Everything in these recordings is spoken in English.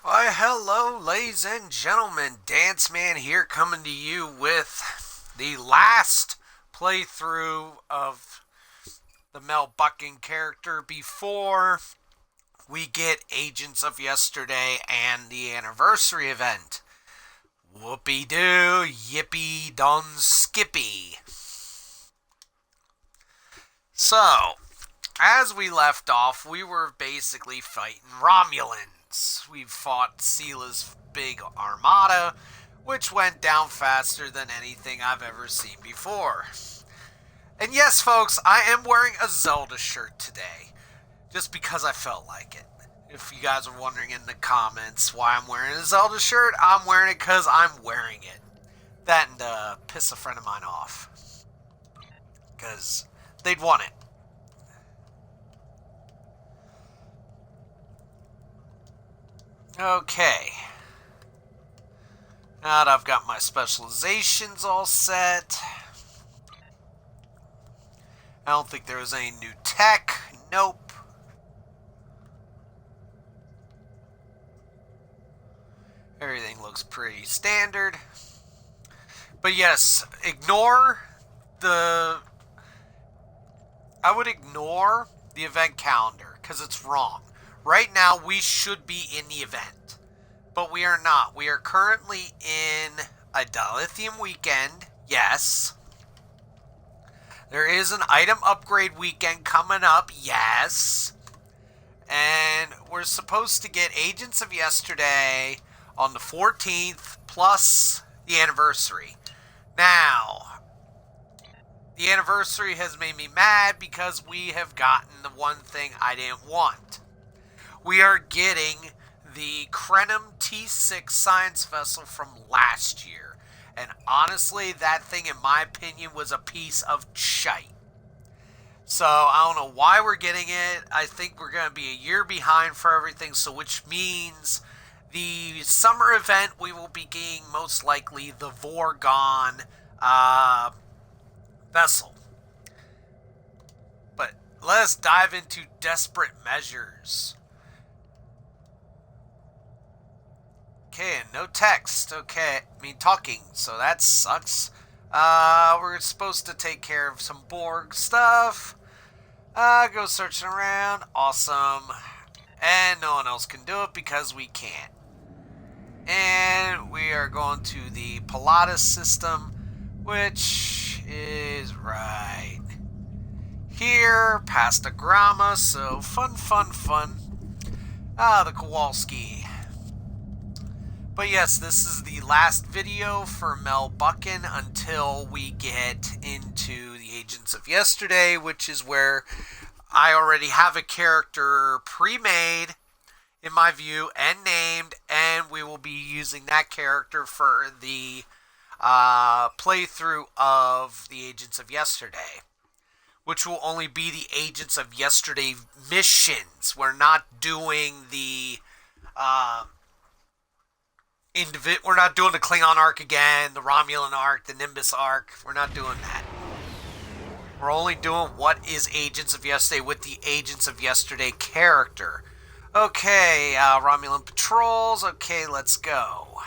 Why, hello, ladies and gentlemen. Dance Man here, coming to you with the last playthrough of the Mel Bucking character before we get Agents of Yesterday and the anniversary event. Whoopie-doo, yippee don skippy. So, as we left off, we were basically fighting Romulans. We fought Sila's big armada, which went down faster than anything I've ever seen before. And yes, folks, I am wearing a Zelda shirt today, just because I felt like it. If you guys are wondering in the comments why I'm wearing a Zelda shirt, I'm wearing it because I'm wearing it. That and piss a friend of mine off. Because they'd want it. Okay. Now that I've got my specializations all set. I don't think there was any new tech. Nope. Everything looks pretty standard. But yes, I would ignore the event calendar because it's wrong. Right now, we should be in the event, but we are not. We are currently in a dilithium weekend, yes. There is an item upgrade weekend coming up, yes. And we're supposed to get Agents of Yesterday on the 14th, plus the anniversary. Now, the anniversary has made me mad because we have gotten the one thing I didn't want. We are getting the Krenim T6 science vessel from last year. And honestly, that thing, in my opinion, was a piece of shite. So, I don't know why we're getting it. I think we're going to be a year behind for everything, so which means the summer event, we will be getting most likely the Vorgon vessel. But let us dive into desperate measures. Okay, and no text. Okay, talking, so that sucks. We're supposed to take care of some Borg stuff. Go searching around. Awesome. And no one else can do it because we can't. And we are going to the Pilatus system, which is right here, past Agrama, so fun. The Kowalski. But yes, this is the last video for Mel Bucking until we get into the Agents of Yesterday, which is where I already have a character pre-made, in my view, and named, and we will be using that character for the playthrough of the Agents of Yesterday, which will only be the Agents of Yesterday missions. We're not doing the we're not doing the Klingon arc again, the Romulan arc, the Nimbus arc. We're not doing that. We're only doing what is Agents of Yesterday with the Agents of Yesterday character. Okay, Romulan patrols. Okay, let's go.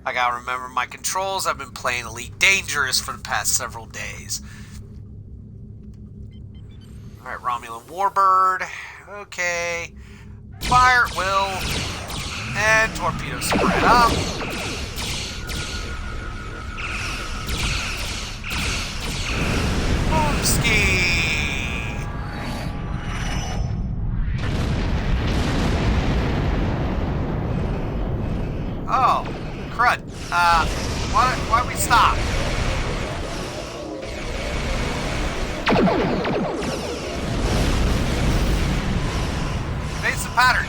I gotta remember my controls. I've been playing Elite Dangerous for the past several days. Alright, Romulan Warbird. Okay. Fire at will. And torpedoes spread up. Boomski! Oh, crud. Why we stop? Evasive pattern.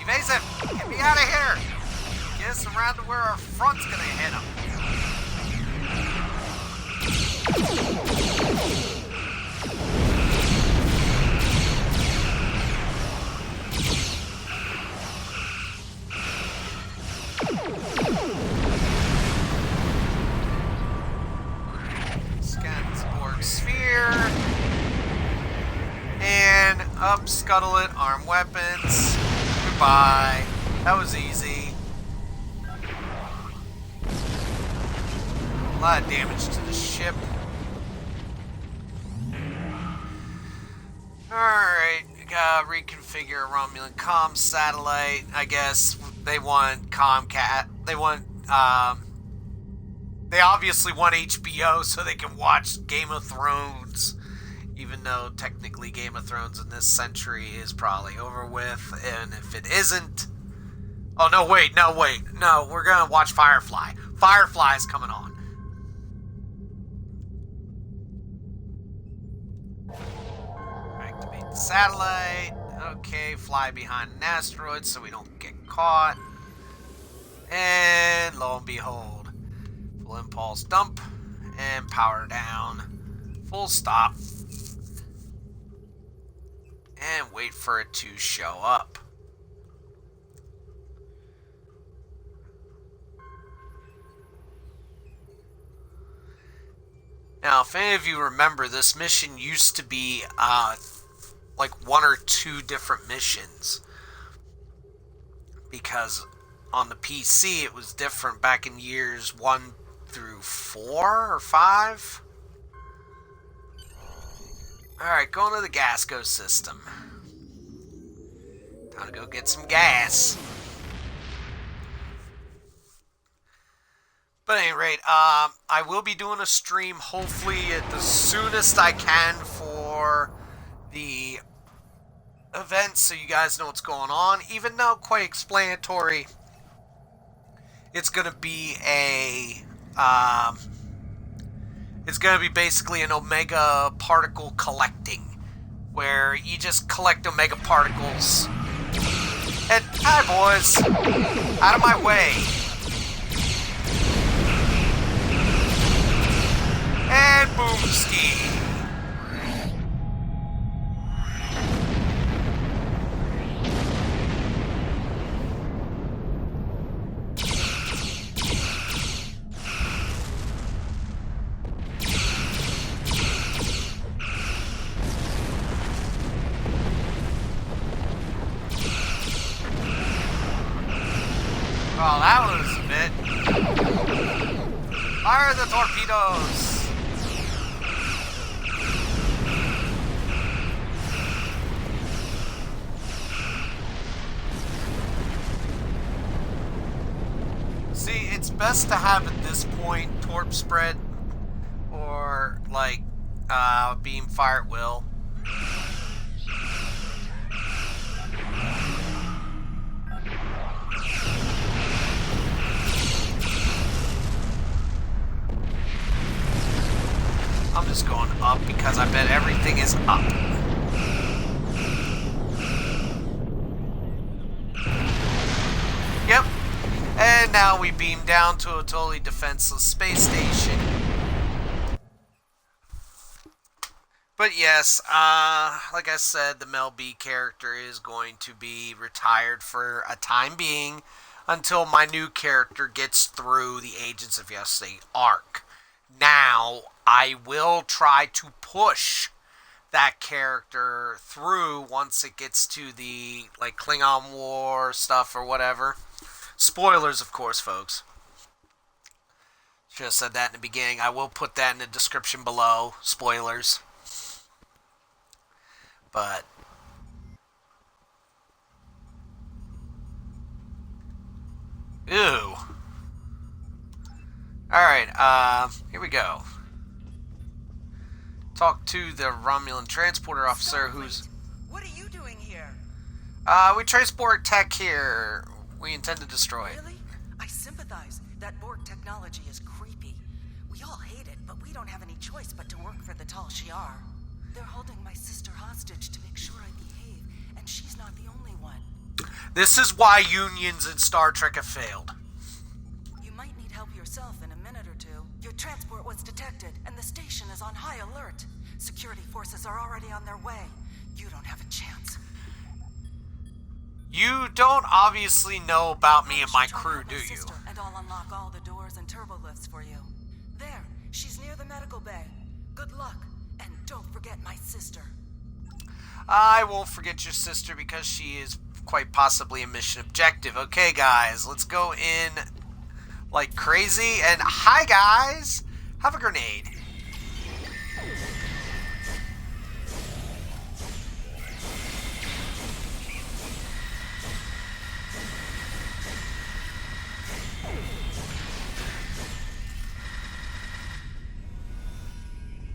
Evasive! Get me out of here! Get us around to where our front's gonna hit him. Scan Borg sphere. And Up, scuttle it, arm weapons. Goodbye. That was easy. A lot of damage to the ship. Alright, gotta reconfigure a Romulan comm satellite. I guess they want Comcast. They obviously want HBO so they can watch Game of Thrones. Even though technically Game of Thrones in this century is probably over with. And if it isn't... Oh, no, wait. No, we're gonna watch Firefly. Firefly's coming on. Activate the satellite. Okay, fly behind an asteroid so we don't get caught. And lo and behold, full impulse dump and power down. Full stop. And wait for it to show up. Now, if any of you remember, this mission used to be like 1 or 2 different missions. Because on the PC it was different back in years 1 through 4 or 5. Alright, going to the Gasco system. Time to go get some gas. But at any rate, I will be doing a stream hopefully at the soonest I can for the event so you guys know what's going on. Even though quite explanatory, it's going to be it's going to be basically an Omega particle collecting, where you just collect Omega particles. And, hi boys, out of my way. And boomski. Oh, that was a bit. Fire the torpedoes! See, it's best to have at this point torp spread or like beam fire at will. I'm just going up because I bet everything is up. Yep. And now we beam down to a totally defenseless space station. But yes, like I said, the Mel B character is going to be retired for a time being until my new character gets through the Agents of Yesterday arc. Now, I will try to push that character through once it gets to the like Klingon War stuff or whatever. Spoilers, of course, folks. Should have said that in the beginning. I will put that in the description below. Spoilers. But ew. Alright, here we go. Talk to the Romulan transporter officer who's... What are you doing here? We transport tech here. We intend to destroy it. Really? I sympathize. That Borg technology is creepy. We all hate it, but we don't have any choice but to work for the Tal Shiar. They're holding my sister hostage to make sure I behave, and she's not the only one. This is why unions in Star Trek have failed. You might need help yourself in a minute or two. Your transport was detected, and the station is on high alert. Security forces are already on their way. You don't have a chance. You don't obviously know about me and my crew, do you? And I'll unlock all the doors and turbo lifts for you. There, she's near the medical bay. Good luck, and don't forget my sister. I won't forget your sister because she is quite possibly a mission objective. Okay, guys, let's go in like crazy. And hi, guys! Have a grenade.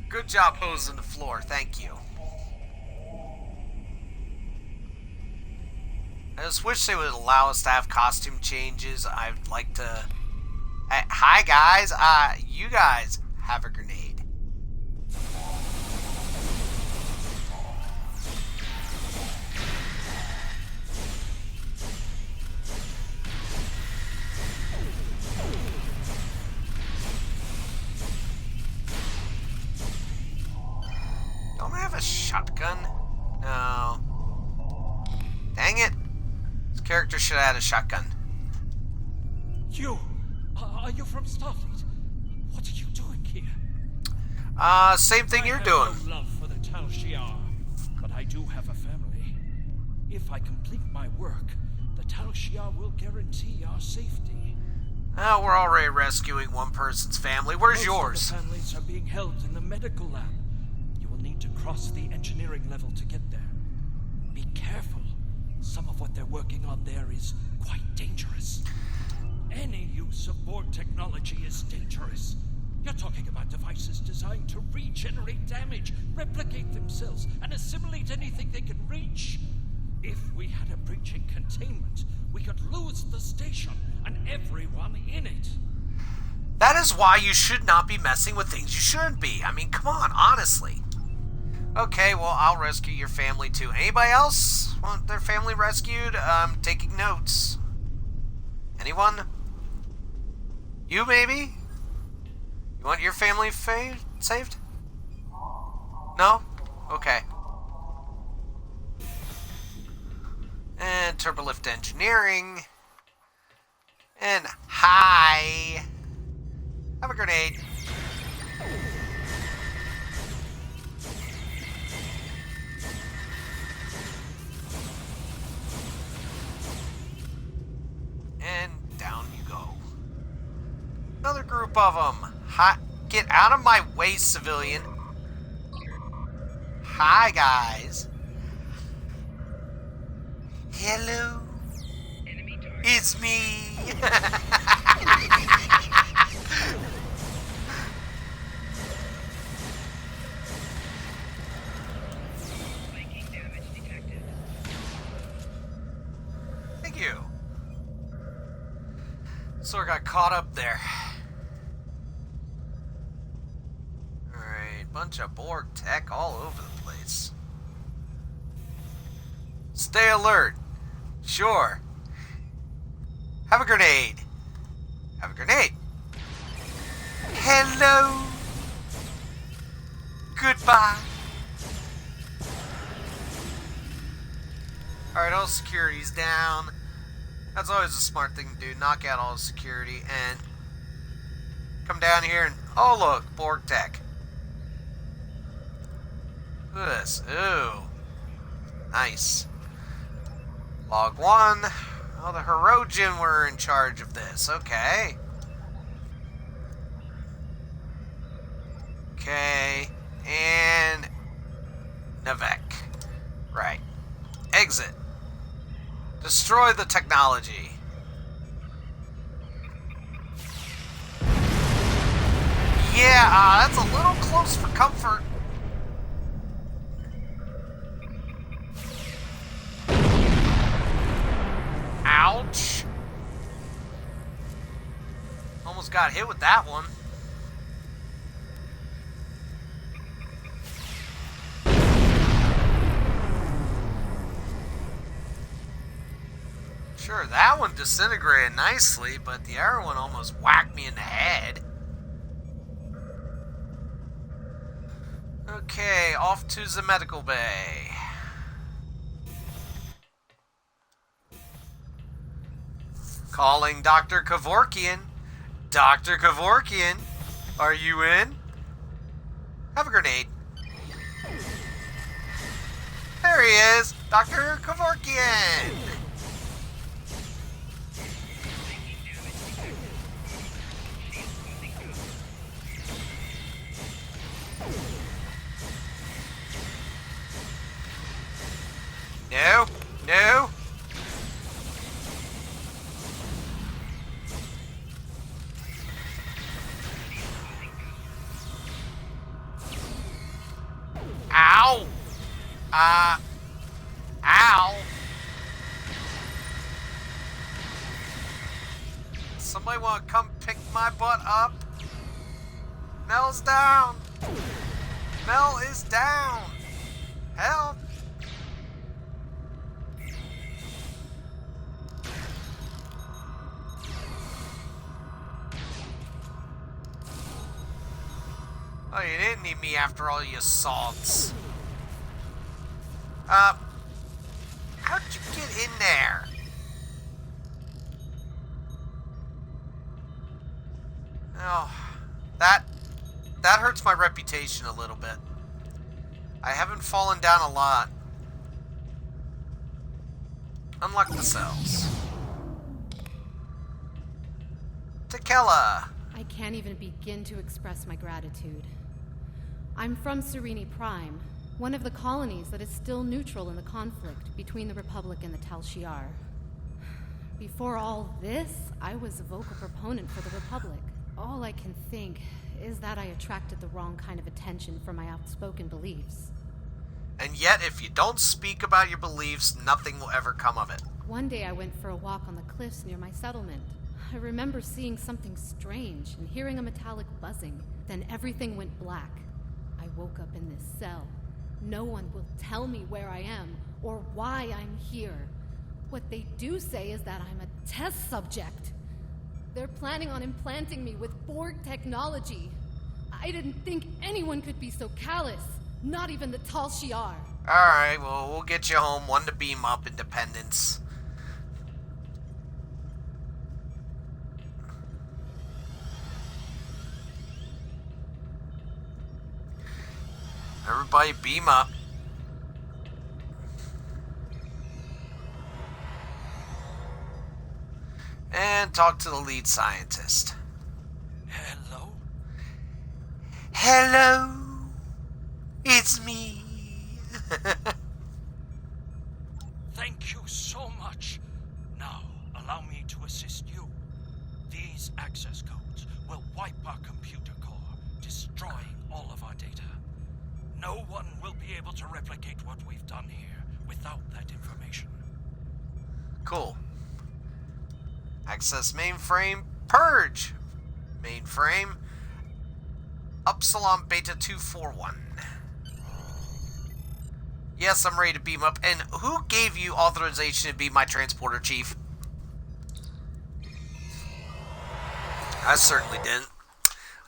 Good job hosing the floor, thank you. I just wish they would allow us to have costume changes. I'd like to... Hi guys, you guys have a grenade. Don't I have a shotgun? No. Dang it. This character should have had a shotgun. You! Are you from Starfleet? What are you doing here? Same thing you're doing. I have no love for the Tal Shiar, but I do have a family. If I complete my work, the Tal Shiar will guarantee our safety. Oh, we're already rescuing one person's family. Where's Most yours? of the families are being held in the medical lab. You will need to cross the engineering level to get there. Be careful. Some of what they're working on there is quite dangerous. Any use of Borg technology is dangerous. You're talking about devices designed to regenerate damage, replicate themselves, and assimilate anything they can reach. If we had a breach in containment, we could lose the station and everyone in it. That is why you should not be messing with things you shouldn't be. I mean, come on, honestly. Okay, well, I'll rescue your family too. Anybody else want their family rescued? I'm taking notes. Anyone? You, maybe? You want your family saved? No? Okay. And Turbolift Engineering. And hi! Have a grenade. And down you go. Another group of them. Hi, get out of my way, civilian. Hi, guys. Hello. It's me. Thank you. Sort of got caught up there. Alright, bunch of Borg tech all over the place. Stay alert. Sure. Have a grenade. Have a grenade. Hello. Goodbye. Alright, all security's down. That's always a smart thing to do. Knock out all the security and come down here and... Oh, look. Borg tech. Look at this. Ooh. Nice. Log 1. Oh, the Hirogen were in charge of this. Okay. Okay. And... Navek. Right. Exit. Destroy the technology. Yeah, that's a little close for comfort. Ouch. Almost got hit with that one. Sure, that one disintegrated nicely, but the other one almost whacked me in the head. Okay, off to the medical bay. Calling Dr. Kevorkian. Dr. Kevorkian, are you in? Have a grenade. There is! Dr. Kevorkian! No, no. Ow. Ow. Somebody want to come pick my butt up? Mel's down. Mel is down. Help. Oh, you didn't need me after all your assaults. How'd you get in there? Oh, that hurts my reputation a little bit. I haven't fallen down a lot. Unlock the cells. Tekela. I can't even begin to express my gratitude. I'm from Serene Prime, one of the colonies that is still neutral in the conflict between the Republic and the Tal Shiar. Before all this, I was a vocal proponent for the Republic. All I can think is that I attracted the wrong kind of attention for my outspoken beliefs. And yet, if you don't speak about your beliefs, nothing will ever come of it. One day I went for a walk on the cliffs near my settlement. I remember seeing something strange and hearing a metallic buzzing. Then everything went black. I woke up in this cell. No one will tell me where I am or why I'm here. What they do say is that I'm a test subject. They're planning on implanting me with Borg technology. I didn't think anyone could be so callous. Not even the Tal Shiar. Alright, well, we'll get you home. One to beam up Independence. Everybody beam up. And talk to the lead scientist. Hello? Hello, it's me. Thank you so much. Now, allow me to assist you. These access codes will wipe our computer core, destroying all of our data. No one will be able to replicate what we've done here without that information. Cool. Access mainframe, purge. Mainframe, Upsilon Beta 241. Yes, I'm ready to beam up. And who gave you authorization to be my transporter chief? I certainly didn't.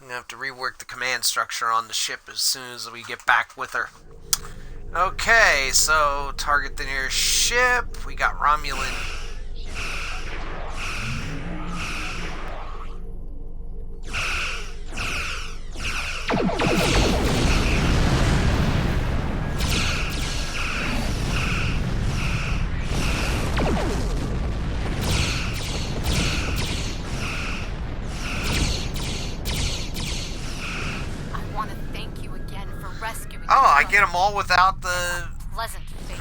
I'm gonna have to rework the command structure on the ship as soon as we get back with her. Okay, so target the nearest ship. We got Romulan. Oh, I get them all without the... Pleasant fate.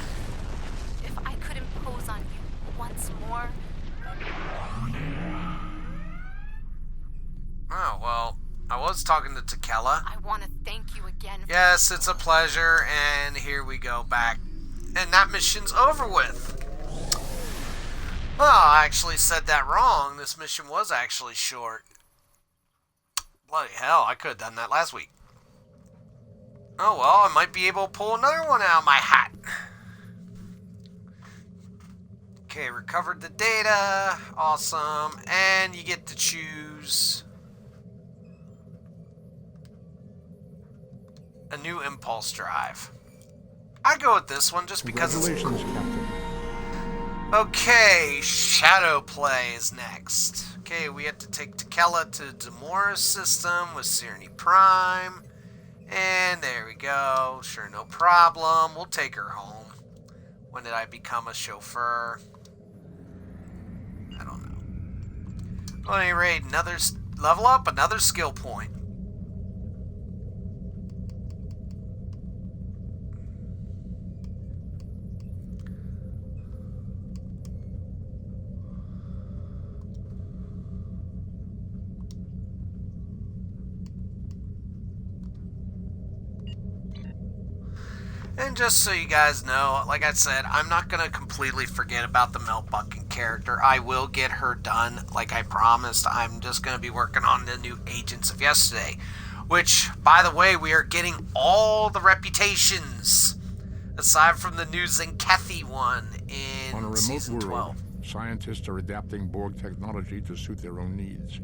If I could impose on you once more... Oh, well, I was talking to Tekela. I want to thank you again for... Yes, it's a pleasure, and here we go back. And that mission's over with. Well, I actually said that wrong. This mission was actually short. Bloody hell, I could have done that last week. Oh well, I might be able to pull another one out of my hat. Okay, recovered the data. Awesome. And you get to choose a new impulse drive. I go with this one just because it's... Congratulations, Captain. Okay, Shadow Play is next. Okay, we have to take Tekela to Demora's system with Serene Prime. And there we go. Sure, no problem. We'll take her home. When did I become a chauffeur? I don't know. Well, at any rate, another level up, another skill point. And just so you guys know, like I said, I'm not going to completely forget about the Mel Buckin character. I will get her done, like I promised. I'm just going to be working on the new Agents of Yesterday. Which, by the way, we are getting all the reputations. Aside from the new Zenkethi one in On a remote Season world, 12. scientists are adapting Borg technology to suit their own needs.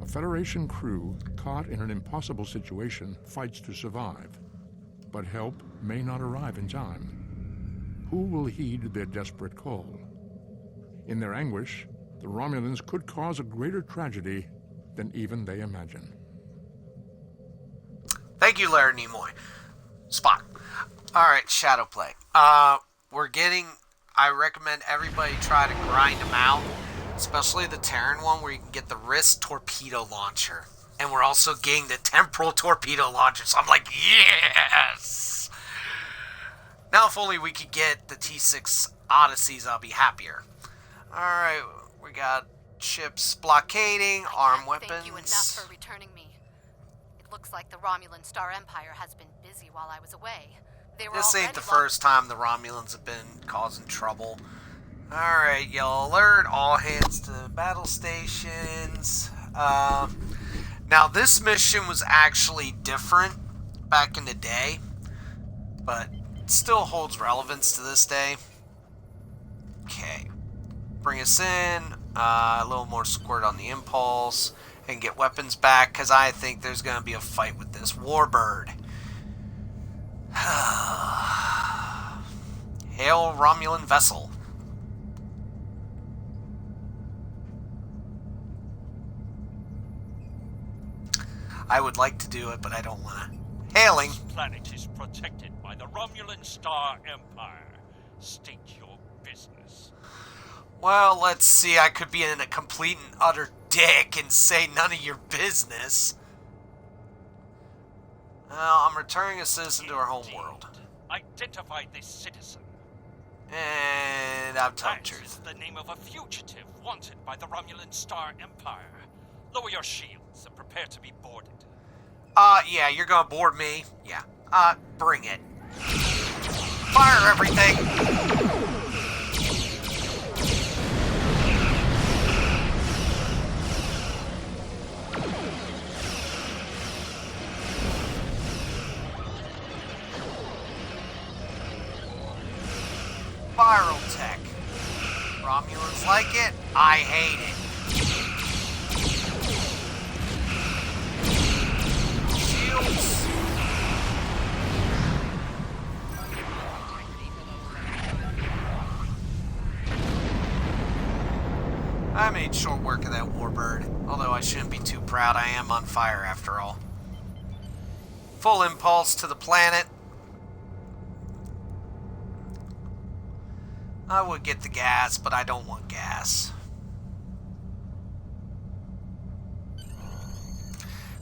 A Federation crew, caught in an impossible situation, fights to survive. But help may not arrive in time. Who will heed their desperate call? In their anguish, the Romulans could cause a greater tragedy than even they imagine. Thank you, Larry Nimoy. Spock. Alright, Shadowplay. We're getting... I recommend everybody try to grind them out. Especially the Terran one where you can get the wrist torpedo launcher. And we're also getting the temporal torpedo launcher. So I'm like, yes! Now if only we could get the T6 Odysseys, I'll be happier. Alright, we got ships blockading, armed weapons. Thank you enough for returning me. It looks like the Romulan Star Empire has been busy while I was away. They were This ain't already the first time the Romulans have been causing trouble. Alright, yellow alert, all hands to battle stations. Now this mission was actually different back in the day, but it still holds relevance to this day. Okay, bring us in, a little more squirt on the impulse, and get weapons back, because I think there's going to be a fight with this Warbird. Hail Romulan vessel. I would like to do it, but I don't want to. Hailing. This planet is protected by the Romulan Star Empire. State your business. Well, let's see. I could be in a complete and utter dick and say none of your business. Well, I'm returning a citizen to our home world. Identify this citizen. And I've told the That truth. is the name of a fugitive wanted by the Romulan Star Empire. Lower your shields and prepare to be boarded. Yeah, you're gonna board me? Yeah. Bring it. Fire everything! Viral tech. Romulans like it, I hate it. Shields. I made short work of that Warbird, although I shouldn't be too proud. I am on fire after all. Full impulse to the planet. I would get the gas, but I don't want gas.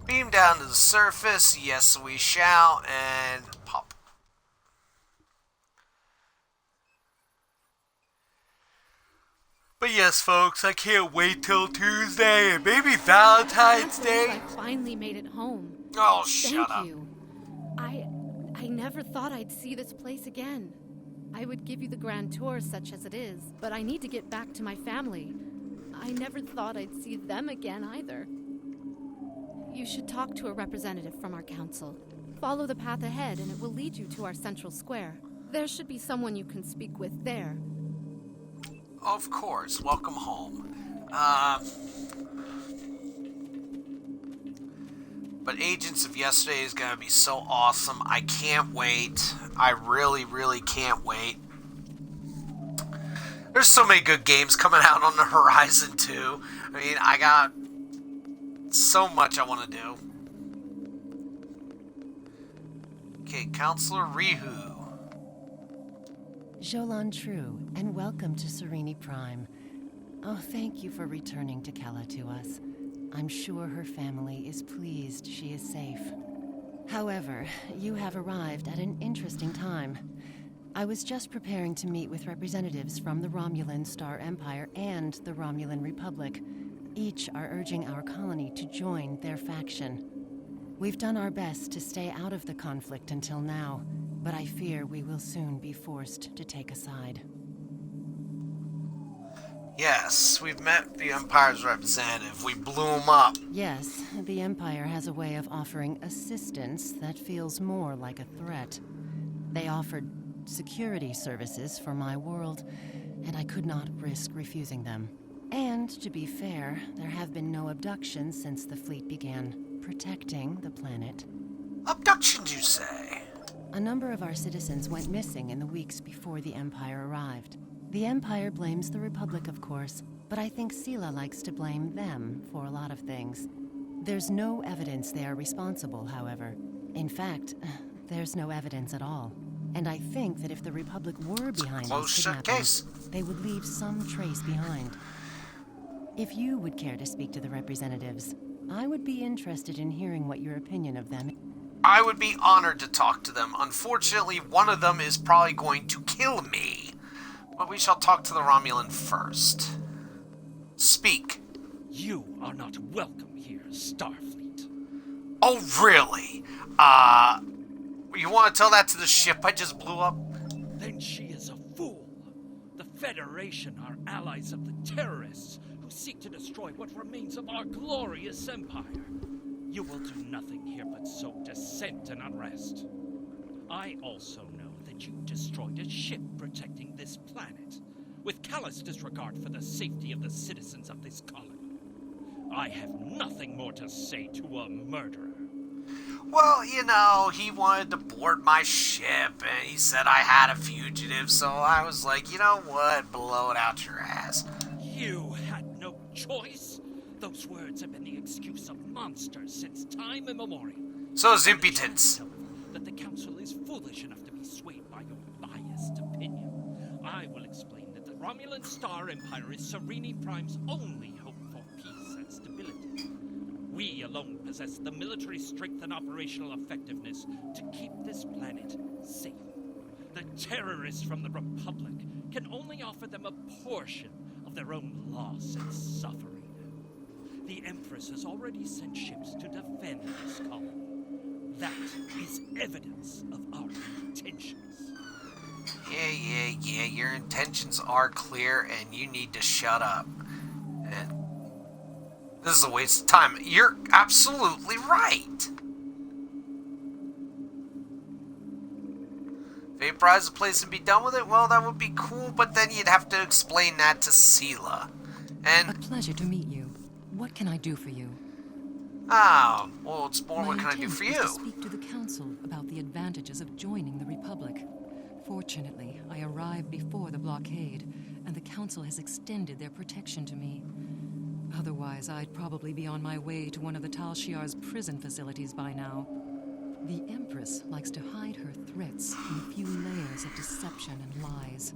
Beam down to the surface. Yes, we shall. And pop. But yes, folks, I can't wait till Tuesday and maybe Valentine's I Day. finally made it home. Oh, Thank shut up. you. I never thought I'd see this place again. I would give you the grand tour such as it is, but I need to get back to my family. I never thought I'd see them again either. You should talk to a representative from our council. Follow the path ahead and it will lead you to our central square. There should be someone you can speak with there. Of course. Welcome home. But Agents of Yesterday is going to be so awesome. I can't wait. I really, really can't wait. There's so many good games coming out on the horizon, too. I mean, I got so much I want to do. Okay, Counselor Rihu. Jolan True, and welcome to Serene Prime. Oh, thank you for returning Tekela to us. I'm sure her family is pleased she is safe. However, you have arrived at an interesting time. I was just preparing to meet with representatives from the Romulan Star Empire and the Romulan Republic. Each are urging our colony to join their faction. We've done our best to stay out of the conflict until now, but I fear we will soon be forced to take a side. Yes, we've met the Empire's representative. We blew him up. Yes, the Empire has a way of offering assistance that feels more like a threat. They offered security services for my world, and I could not risk refusing them. And, to be fair, there have been no abductions since the fleet began protecting the planet. Abductions, you say? A number of our citizens went missing in the weeks before the Empire arrived. The Empire blames the Republic, of course, but I think Sela likes to blame them for a lot of things. There's no evidence they are responsible, however. In fact, there's no evidence at all. And I think that if the Republic were behind these kidnappings, they would leave some trace behind. If you would care to speak to the representatives, I would be interested in hearing what your opinion of them is. I would be honored to talk to them. Unfortunately, one of them is probably going to kill me. But we shall talk to the Romulan first. Speak. You are not welcome here, Starfleet. Oh, really? You want to tell that to the ship I just blew up? Then she is a fool. The Federation are allies of the terrorists who seek to destroy what remains of our glorious empire. You will do nothing here but sow dissent and unrest. I also know that you destroyed a ship protecting this planet, with callous disregard for the safety of the citizens of this colony. I have nothing more to say to a murderer. Well, you know, he wanted to board my ship, and he said I had a fugitive, so I was like, you know what, blow it out your ass. You had no choice? Those words have been the excuse of monsters since time immemorial. So is impotence. That the Council is foolish enough to be swayed by your biased opinion. I will explain that the Romulan Star Empire is Serene Prime's only hope for peace and stability. We alone possess the military strength and operational effectiveness to keep this planet safe. The terrorists from the Republic can only offer them a portion of their own loss and suffering. The Empress has already sent ships to defend this colony. That is evidence of our intentions. Yeah, your intentions are clear, and you need to shut up. And this is a waste of time. You're absolutely right. Vaporize the place and be done with it? Well, that would be cool, but then you'd have to explain that to Sela. And... A pleasure to meet you. What can I do for you? Oh, well, it's more My what can I do intent for is you? to speak to the Council about the advantages of joining the Republic. Fortunately, I arrived before the blockade, and the Council has extended their protection to me. Otherwise, I'd probably be on my way to one of the Tal Shiar's prison facilities by now. The Empress likes to hide her threats in a few layers of deception and lies.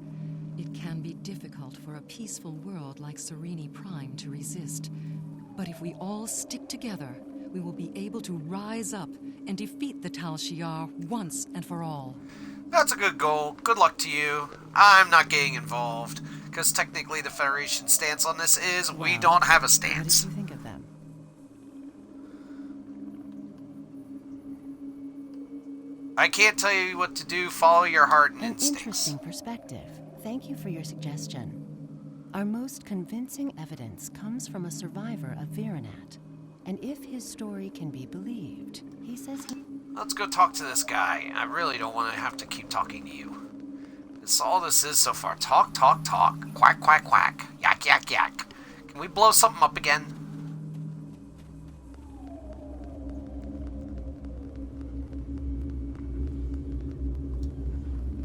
It can be difficult for a peaceful world like Serene Prime to resist. But if we all stick together, we will be able to rise up and defeat the Tal Shiar once and for all. That's a good goal. Good luck to you. I'm not getting involved, because technically the Federation's stance on this is we don't have a What did stance. you think of them? I can't tell you what to do. Follow your heart and An instincts. interesting perspective. Thank you for your suggestion. Our most convincing evidence comes from a survivor of Virenat. And if his story can be believed, he says he... Let's go talk to this guy. I really don't want to have to keep talking to you. That's all this is so far. Talk, talk, talk. Quack, quack, quack. Yak, yak, yak. Can we blow something up again?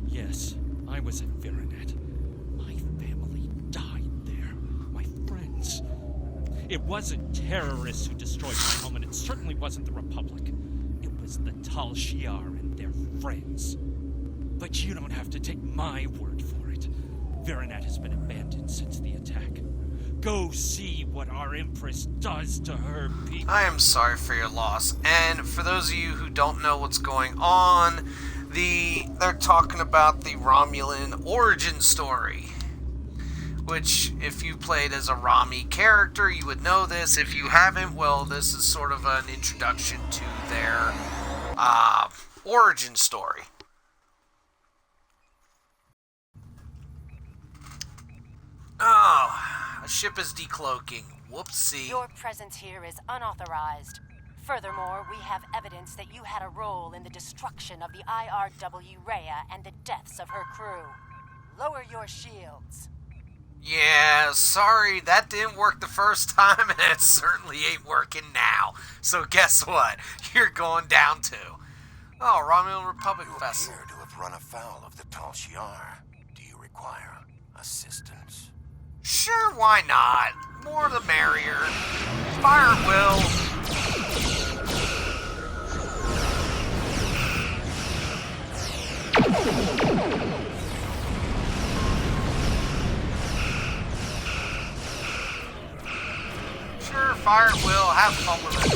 Yes, I was at Virenat. My family died there. My friends. It wasn't terrorists who destroyed my home, and it certainly wasn't the Republic. It was the Tal Shiar and their friends. But you don't have to take my word for Virinat has been abandoned since the attack. Go see what our Empress does to her people. I am sorry for your loss. And for those of you who don't know what's going on, they're talking about the Romulan origin story. Which, if you played as a Rami character, you would know this. If you haven't, well, this is sort of an introduction to their origin story. Oh, a ship is decloaking. Whoopsie. Your presence here is unauthorized. Furthermore, we have evidence that you had a role in the destruction of the IRW Rhea and the deaths of her crew. Lower your shields. Yeah, sorry, that didn't work the first time, and it certainly ain't working now. So guess what? You're going down too. Oh, Romulan Republic You vessel. appear to have run afoul of the Tal Shiar. Do you require assistance? Sure, why not? More the merrier. Fire at will. Sure, fire at will. Have fun with it.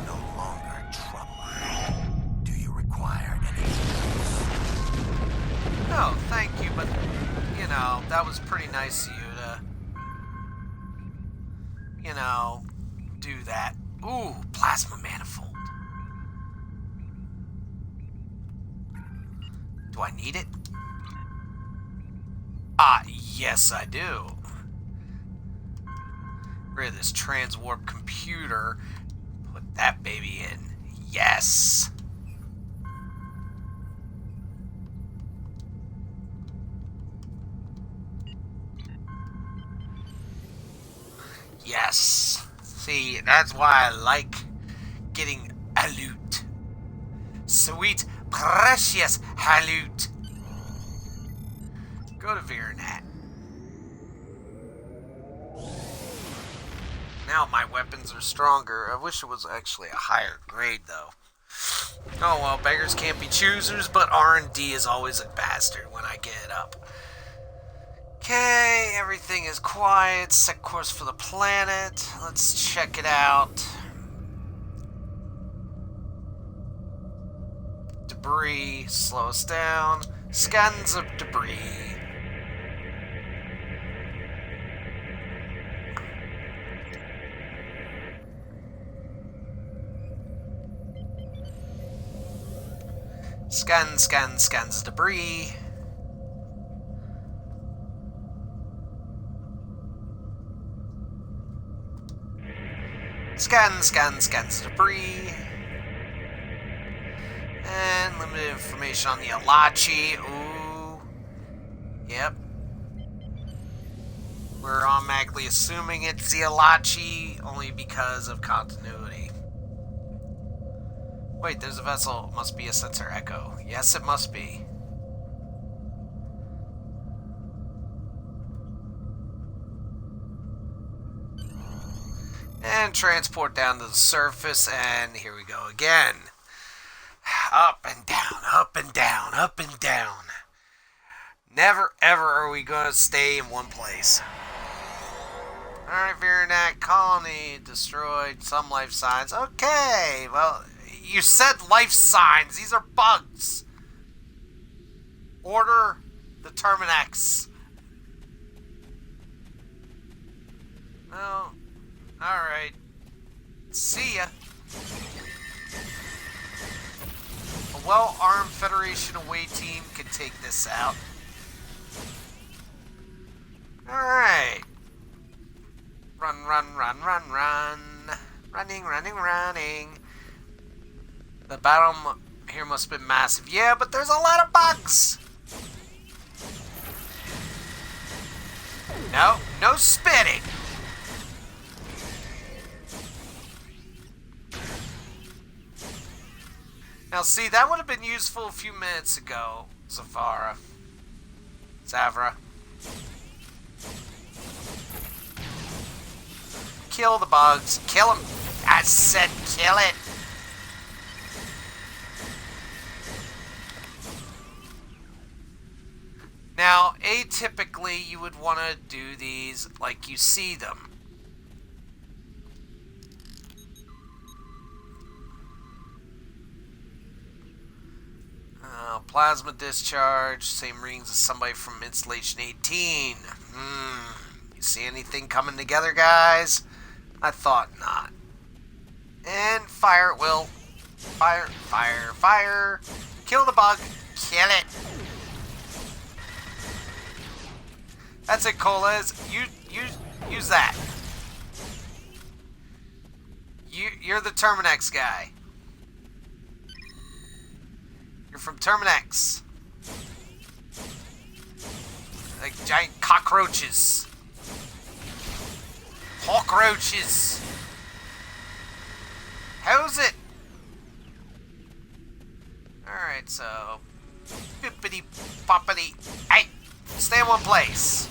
No longer trouble. Do you require any No, thank you, but, you know, that was pretty nice of you to, you know, do that. Ooh, plasma manifold. Do I need it? Yes I do. Rid of this transwarp computer. Put that baby in. Yes. Yes. See, that's why I like getting a loot. Sweet, precious Halut. Go to Virinat. Now my weapons are stronger. I wish it was actually a higher grade, though. Oh well, beggars can't be choosers, but R&D is always a bastard when I get it up. Okay, everything is quiet. Set course for the planet. Let's check it out. Debris, slow us down. Scans of debris. Scans debris. Scans debris. And limited information on the Alachi. Ooh. Yep. We're automatically assuming it's the Alachi only because of continuity. Wait, there's a vessel. Must be a sensor echo. Yes, it must be. And transport down to the surface, and here we go again. Up and down, up and down, up and down. Never ever are we going to stay in one place. Alright, Virinat colony destroyed some life signs. Okay, well, you said life signs. These are bugs. Order the Terminex. Well, alright. See ya. A well-armed Federation away team can take this out. Alright. Run, run, run, run, run. Running, running, running. The battle here must have been massive. Yeah, but there's a lot of bugs. No, no spitting. Now see, that would have been useful a few minutes ago, Zavra. Kill the bugs. Kill them. I said kill it. Now, atypically, you would want to do these like you see them. Plasma discharge, same readings as somebody from installation 18. You see anything coming together, guys? I thought not. And fire at will. Fire, fire, fire. Kill the bug. Kill it. That's it, Colas. Use that. You're the Terminex guy. You're from Terminex. Like giant cockroaches. Hawkroaches. How's it? Alright, so... Bippity boppity. Hey! Stay in one place.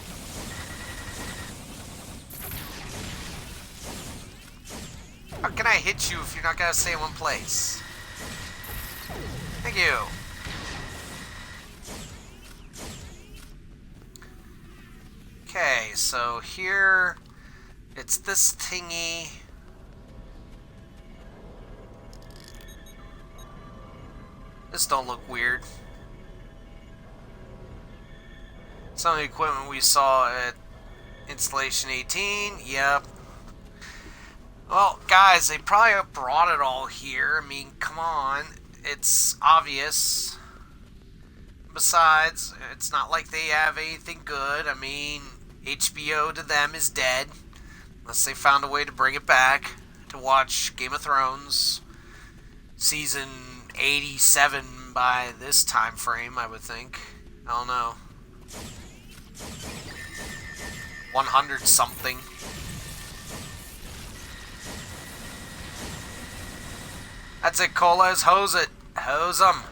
How can I hit you if you're not gonna stay in one place? Thank you. Okay, so here it's this thingy. This don't look weird. Some of the equipment we saw at installation 18. Yep. Well, guys, they probably brought it all here. I mean, come on. It's obvious. Besides, it's not like they have anything good. I mean, HBO to them is dead. Unless they found a way to bring it back to watch Game of Thrones. Season 87 by this time frame, I would think. I don't know. 100 something. That's it, Colas. Hose it. Hose them.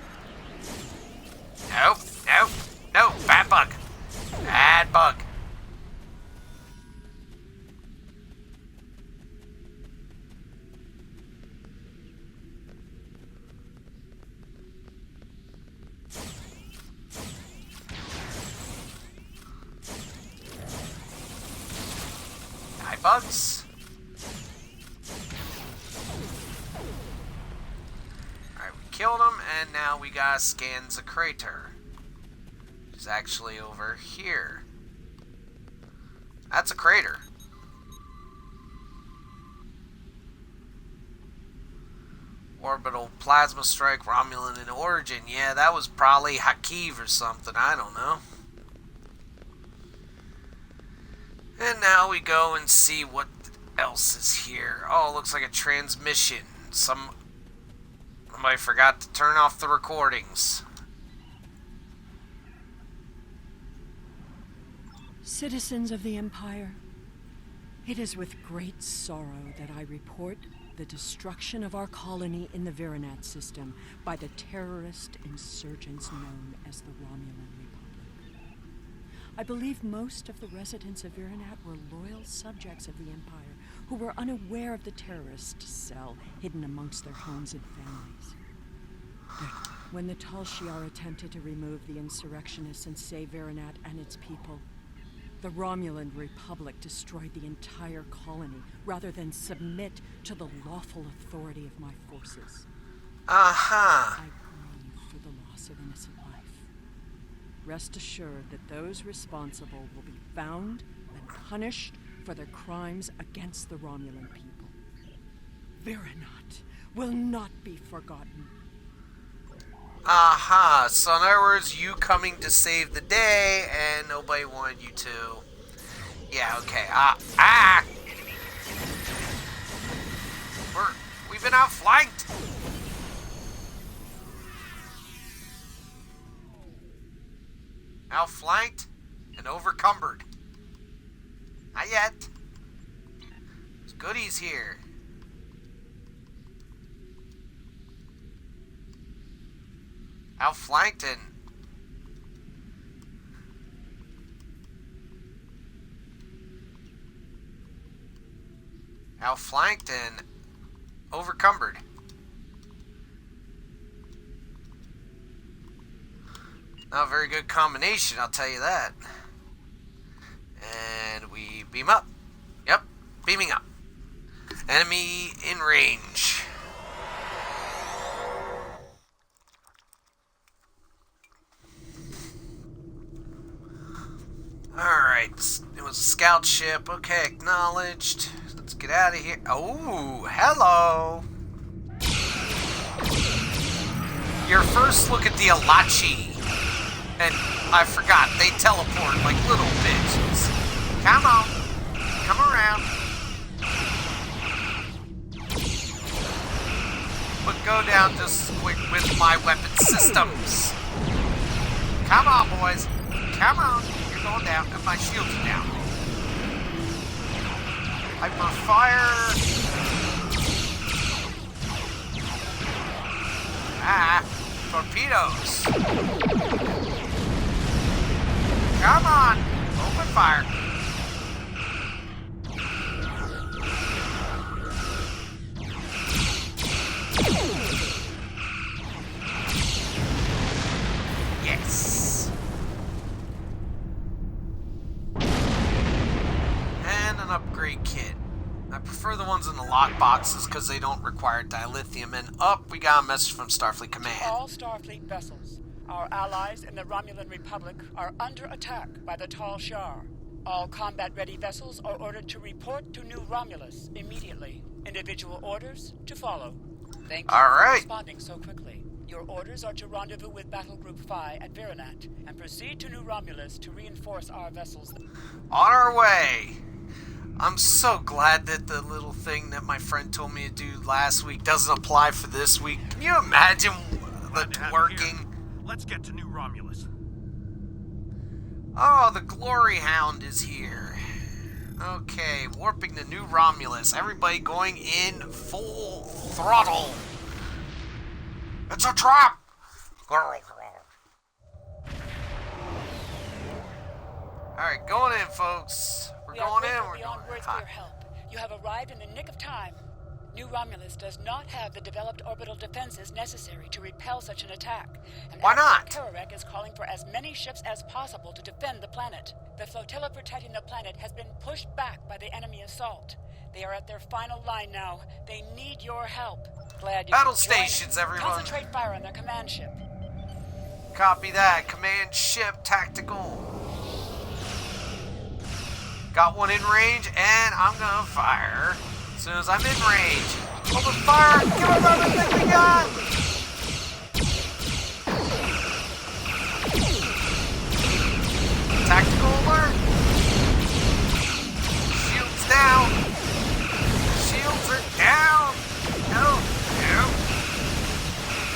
No, no, no. Bad bug. Bad bug. Hi, bugs. Killed him, and now we gotta scan the crater. Which is actually over here. That's a crater. Orbital plasma strike, Romulan in origin. Yeah, that was probably Hakiv or something. I don't know. And now we go and see what else is here. Oh, looks like a transmission. Somebody forgot to turn off the recordings. Citizens of the Empire, it is with great sorrow that I report the destruction of our colony in the Virinat system by the terrorist insurgents known as the Romulan Republic. I believe most of the residents of Virinat were loyal subjects of the Empire who were unaware of the terrorist cell hidden amongst their homes and families. But when the Tal Shiar attempted to remove the insurrectionists and save Virinat and its people, the Romulan Republic destroyed the entire colony rather than submit to the lawful authority of my forces. I grieve for the loss of innocent life. Rest assured that those responsible will be found and punished for their crimes against the Romulan people. Virinat will not be forgotten. So in other words, you coming to save the day, and nobody wanted you to. Yeah, okay. We've been outflanked. Outflanked and overcumbered. Not yet. There's goodies here. Outflanked and overcumbered. Not a very good combination, I'll tell you that. And we beam up. Yep, beaming up. Enemy in range. Alright, it was a scout ship. Okay, acknowledged. Let's get out of here. Oh, hello. Your first look at the Alachi. And I forgot, they teleport like little bitches. Come on. Come around. But go down just quick with my weapon systems. Come on, boys. Come on. You're going down. And my shields are down. Hyper fire. Ah, torpedoes. Come on. Open fire. Yes. And an upgrade kit. I prefer the ones in the lock boxes because they don't require dilithium. And we got a message from Starfleet Command. All Starfleet vessels. Our allies in the Romulan Republic are under attack by the Tal Shiar. All combat-ready vessels are ordered to report to New Romulus immediately. Individual orders to follow. Thank you for responding so quickly. Your orders are to rendezvous with Battle Group Phi at Virinat and proceed to New Romulus to reinforce our vessels. On our way. I'm so glad that the little thing that my friend told me to do last week doesn't apply for this week. Can you imagine it working? Let's get to New Romulus. Oh, the Glory Hound is here. Okay, warping to New Romulus. Everybody going in full throttle. It's a trap! Alright, going in, folks. We're going in. We're beyond words for your help. You have arrived in the nick of time. New Romulus does not have the developed orbital defenses necessary to repel such an attack. And why not? Kerouac is calling for as many ships as possible to defend the planet. The flotilla protecting the planet has been pushed back by the enemy assault. They are at their final line now. They need your help. Glad you Battle could join stations, us. everyone. Concentrate fire on their command ship. Copy that. Command ship tactical. Got one in range, and I'm gonna fire as soon as I'm in range. Open fire! Give us everything we got! Tactical alert! Shields down! Shields are down! No!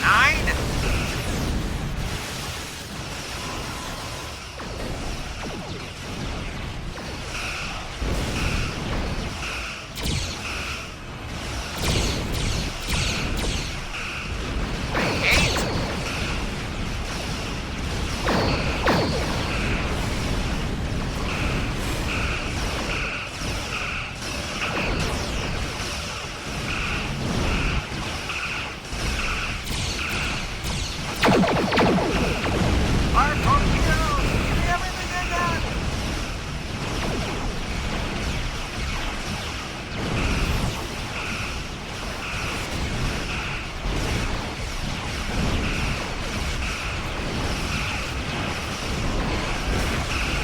9!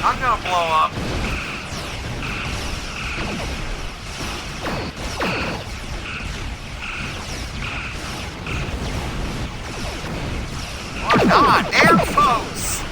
I'm gonna blow up. Or not, damn folks!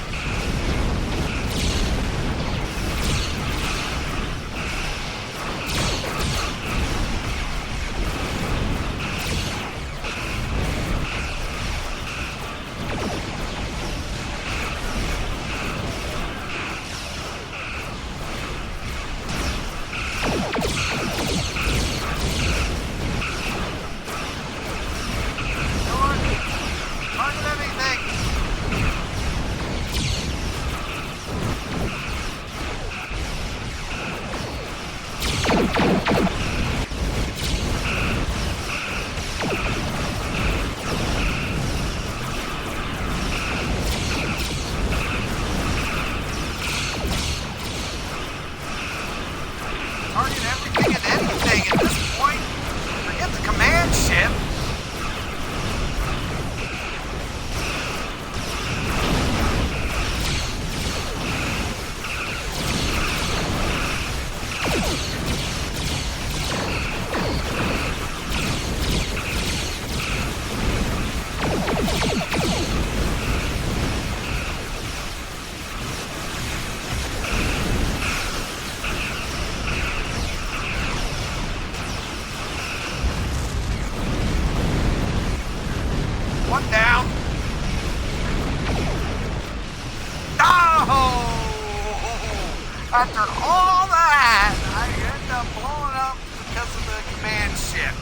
After all that, I end up blowing up because of the command ship.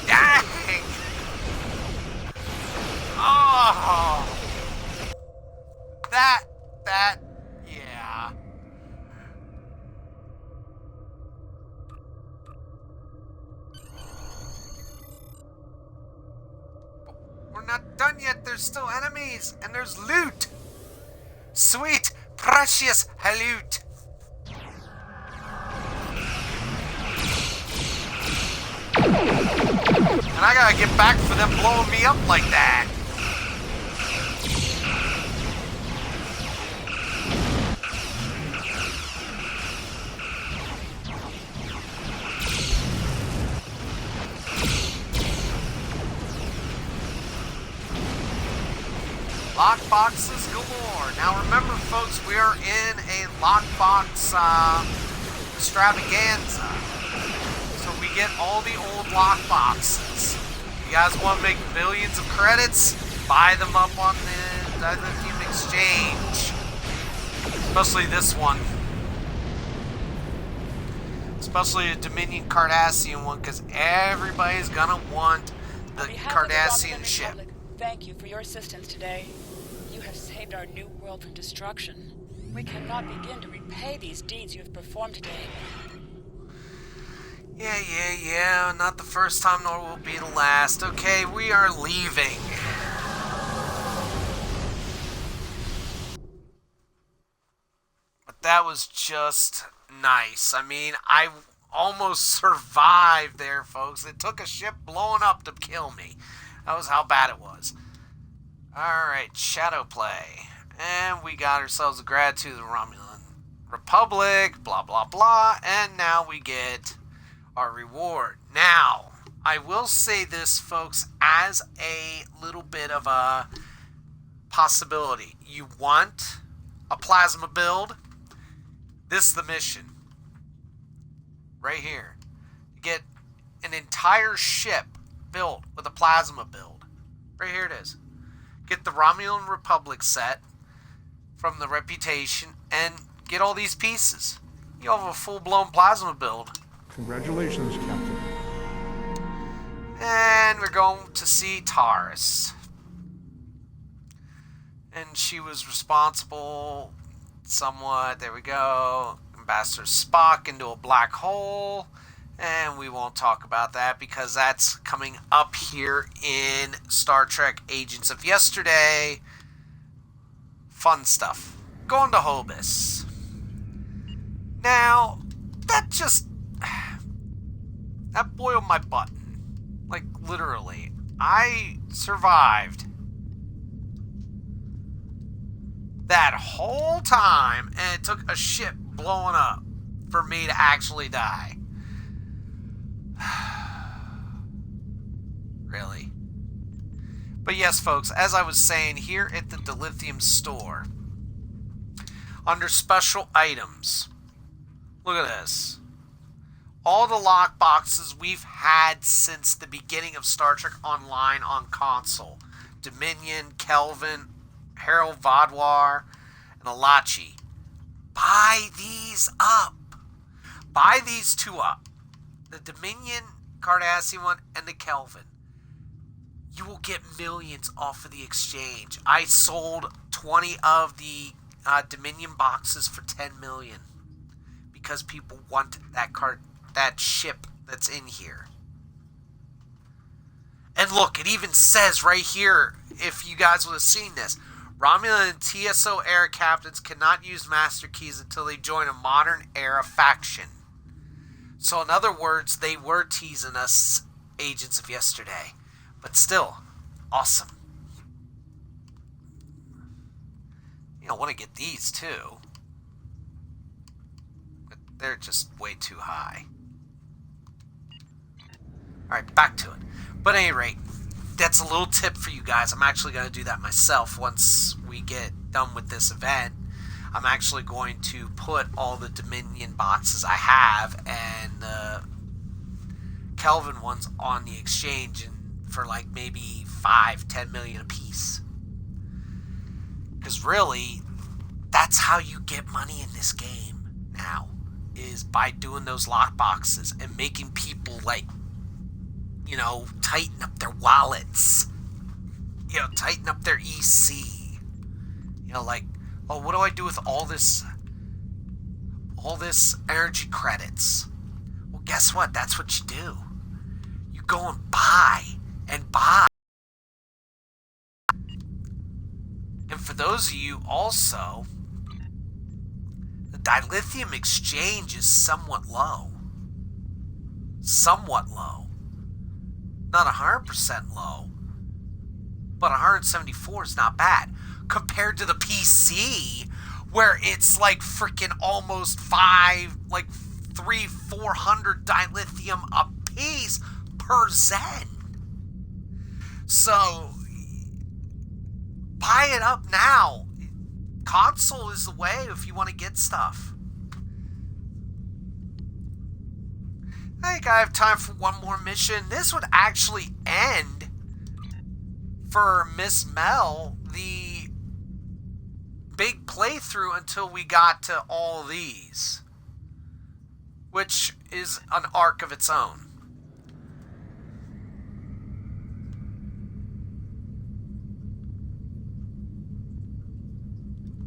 Dang! Oh! Yeah. But we're not done yet. There's still enemies, and there's loot. Sweet, precious loot. And I gotta get back for them blowing me up like that. Lockboxes galore. Now remember, folks, we are in a lockbox extravaganza. So we get all the old lockboxes. You guys want to make millions of credits? Buy them up on the Dilithium Exchange. Especially this one. Especially a Dominion Cardassian one, because everybody's gonna want the Cardassian ship. Thank you for your assistance today. You have saved our new world from destruction. We cannot begin to repay these deeds you have performed today. Yeah. Not the first time, nor will be the last. Okay, we are leaving. But that was just nice. I mean, I almost survived there, folks. It took a ship blowing up to kill me. That was how bad it was. Alright, Shadow Play. And we got ourselves a gratitude to the Romulan Republic, blah, blah, blah. And now we get our reward. Now, I will say this, folks, as a little bit of a possibility. You want a plasma build? This is the mission. Right here. You get an entire ship built with a plasma build. Right here it is. Get the Romulan Republic set from the Reputation and get all these pieces. You'll have a full-blown plasma build. Congratulations, Captain. And we're going to see Taris. And she was responsible somewhat. There we go. Ambassador Spock into a black hole. And we won't talk about that because that's coming up here in Star Trek Agents of Yesterday. Fun stuff. Going to Hobus. Now, that boiled my button. Like, literally. I survived that whole time, and it took a ship blowing up for me to actually die. Really? But yes, folks, as I was saying, here at the Dilithium store, under special items, look at this. All the lock boxes we've had since the beginning of Star Trek Online on console. Dominion, Kelvin, Harold Vaadwaur, and Alachi. Buy these up. Buy these two up. The Dominion Cardassian one and the Kelvin. You will get millions off of the exchange. I sold 20 of the Dominion boxes for 10 million because people want that ship that's in here. And look, it even says right here, if you guys would have seen this, Romulan and TSO era captains cannot use master keys until they join a modern era faction. So in other words, they were teasing us, Agents of Yesterday. But still, awesome. You know, I want to get these too. But they're just way too high. Alright, back to it. But at any rate, that's a little tip for you guys. I'm actually going to do that myself once we get done with this event. I'm actually going to put all the Dominion boxes I have and the Kelvin ones on the exchange for like maybe 5-10 million a piece. Because really, that's how you get money in this game. now is by doing those lockboxes and making people, like, you know, tighten up their wallets. You know, tighten up their EC. You know, like, oh, what do I do with all this energy credits? Well, guess what? That's what you do. You go and buy and buy. And for those of you also, the dilithium exchange is somewhat low. Somewhat low. Not 100% low. But 174 is not bad. Compared to the PC, where it's like freaking almost 400 dilithium a piece per Zen. So, buy it up now. Console is the way if you want to get stuff. I think I have time for one more mission. This would actually end, for Miss Mel, the big playthrough until we got to all these, which is an arc of its own.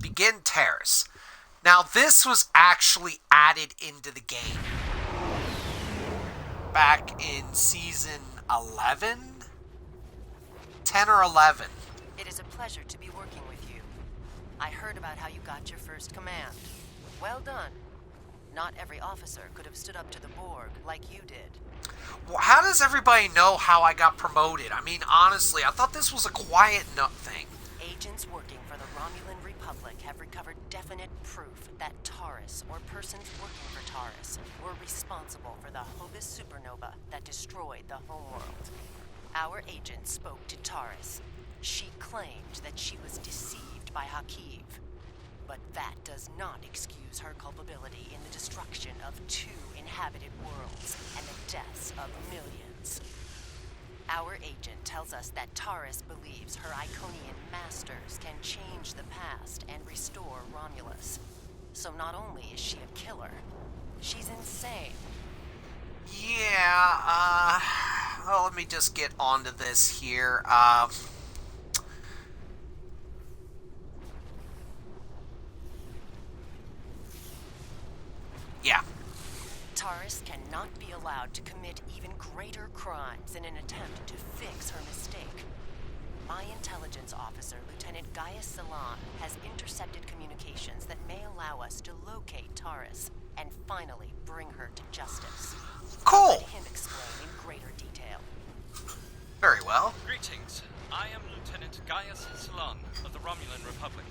Begin Terrace. Now, this was actually added into the game back in season 11? 10 or 11. It is a pleasure to be working with you. I heard about how you got your first command. Well done. Not every officer could have stood up to the Borg like you did. Well, how does everybody know how I got promoted? I mean, honestly, I thought this was a quiet nut thing. Agents working for the Romulan Republic have recovered definite proof that Taurus, or persons working for Taurus, were responsible for the Hobus supernova that destroyed the homeworld. Our agent spoke to Taurus. She claimed that she was deceived by Hakiv. But that does not excuse her culpability in the destruction of 2 inhabited worlds and the deaths of millions. Our agent tells us that Taurus believes her Iconian masters can change the past and restore Romulus. So not only is she a killer, she's insane. Yeah, well, let me just get onto this here. Yeah. Taurus cannot be allowed to commit even greater crimes in an attempt to fix her mistake. My intelligence officer, Lieutenant Gaius Salan, has intercepted communications that may allow us to locate Taurus and finally bring her to justice. Cool. Let him explain in greater detail. Very well. Greetings. I am Lieutenant Gaius Salan of the Romulan Republic.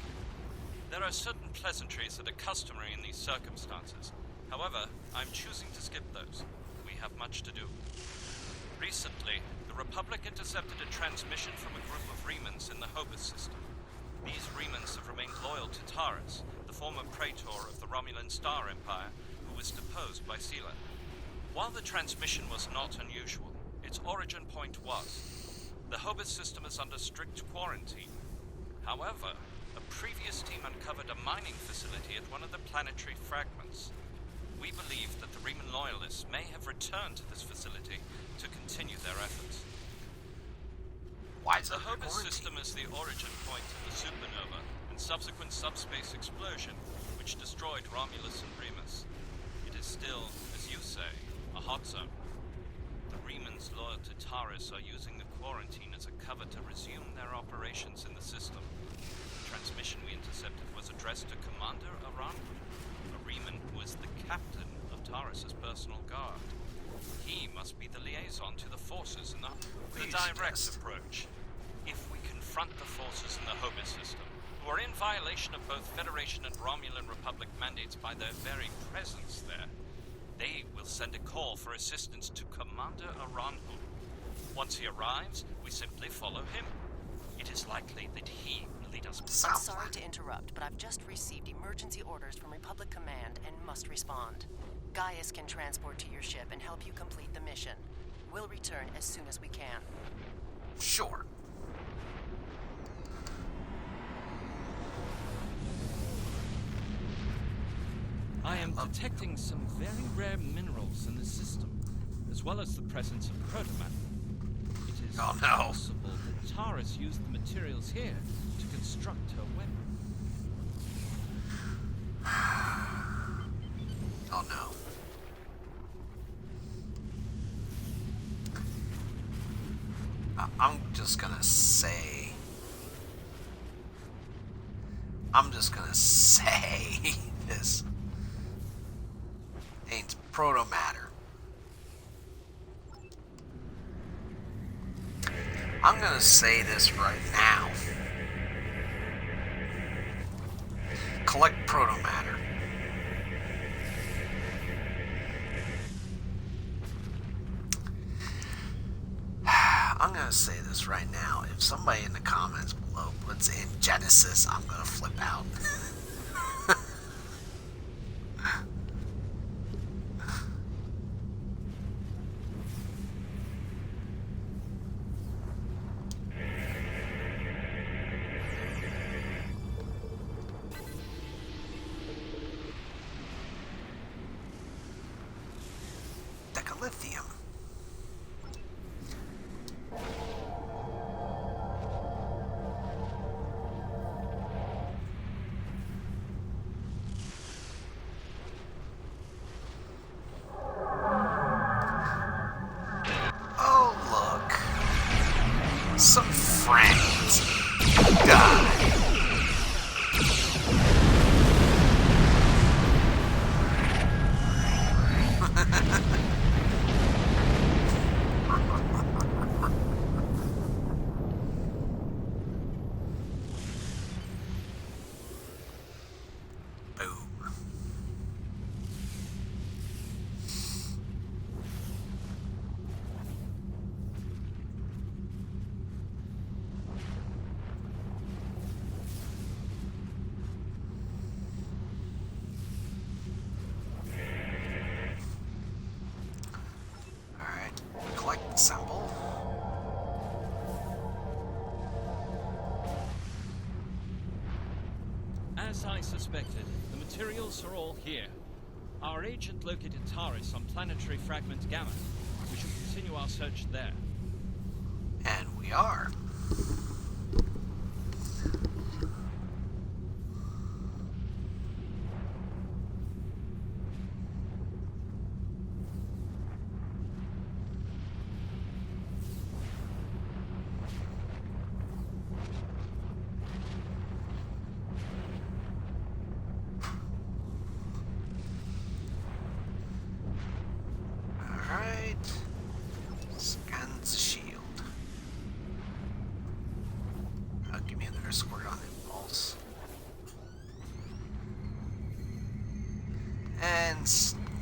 There are certain pleasantries that are customary in these circumstances. However, I'm choosing to skip those. We have much to do. Recently, the Republic intercepted a transmission from a group of Remans in the Hobus system. These Remans have remained loyal to Taurus, the former praetor of the Romulan Star Empire, who was deposed by Sela. While the transmission was not unusual, its origin point was. The Hobus system is under strict quarantine. However, a previous team uncovered a mining facility at one of the planetary fragments. We believe that the Reman loyalists may have returned to this facility to continue their efforts. Why is the Hobus system is the origin point of the supernova and subsequent subspace explosion, which destroyed Romulus and Remus. It is still, as you say, a hot zone. The Remans loyal to Taurus are using the quarantine as a cover to resume their operations in the system. The transmission we intercepted was addressed to Commander Aranhu, a Reman who is the captain of Taurus's personal guard. He must be the liaison to the forces in the direct approach. If we confront the forces in the Hobus system, who are in violation of both Federation and Romulan Republic mandates by their very presence there, they will send a call for assistance to Commander Aranhu. Once he arrives, we simply follow him. It is likely that he will lead us. I'm sorry to interrupt, but I've just received emergency orders from Republic Command and must respond. Gaius can transport to your ship and help you complete the mission. We'll return as soon as we can. Sure. I am I'm detecting some very rare minerals in the system, as well as the presence of protomatter. It is possible that Taris used the materials here to construct her weapon. Oh no. I'm just gonna say this ain't protomatter. I'm gonna say this right now. Collect protomatter. I'm gonna say this right now. If somebody in the comments below puts in Genesis, I'm gonna flip out. Decalithium. Oh, look. Some friends died. Assemble. As I suspected, the materials are all here. Our agent located Taris on planetary fragment Gamma. We should continue our search there. And we are.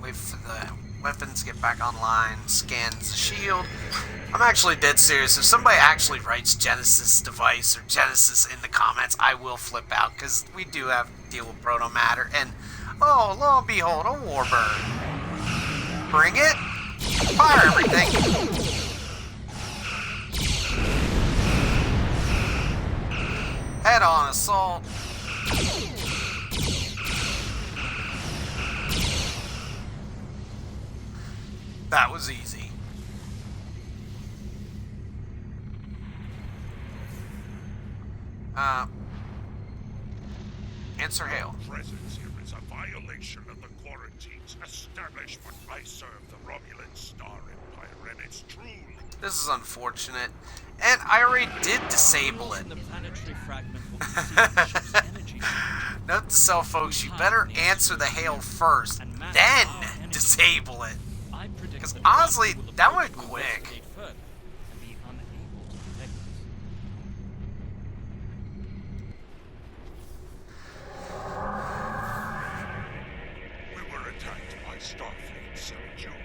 Wait for the weapons to get back online, scans the shield. I'm actually dead serious. If somebody actually writes Genesis device or Genesis in the comments, I will flip out, because we do have to deal with protomatter. And, oh, lo and behold, a warbird. Bring it. Fire everything. Head-on assault. That was easy. Answer hail. Presence here is a violation of the quarantines established when I served the Romulan Star Empire, and it's truly... This is unfortunate. And I already did disable it. The planetary fragment will receive the energy. Note to self, folks, you better answer the hail first, then disable it. Because honestly, that went quick. We were attacked by Starfleet Semi-Jones.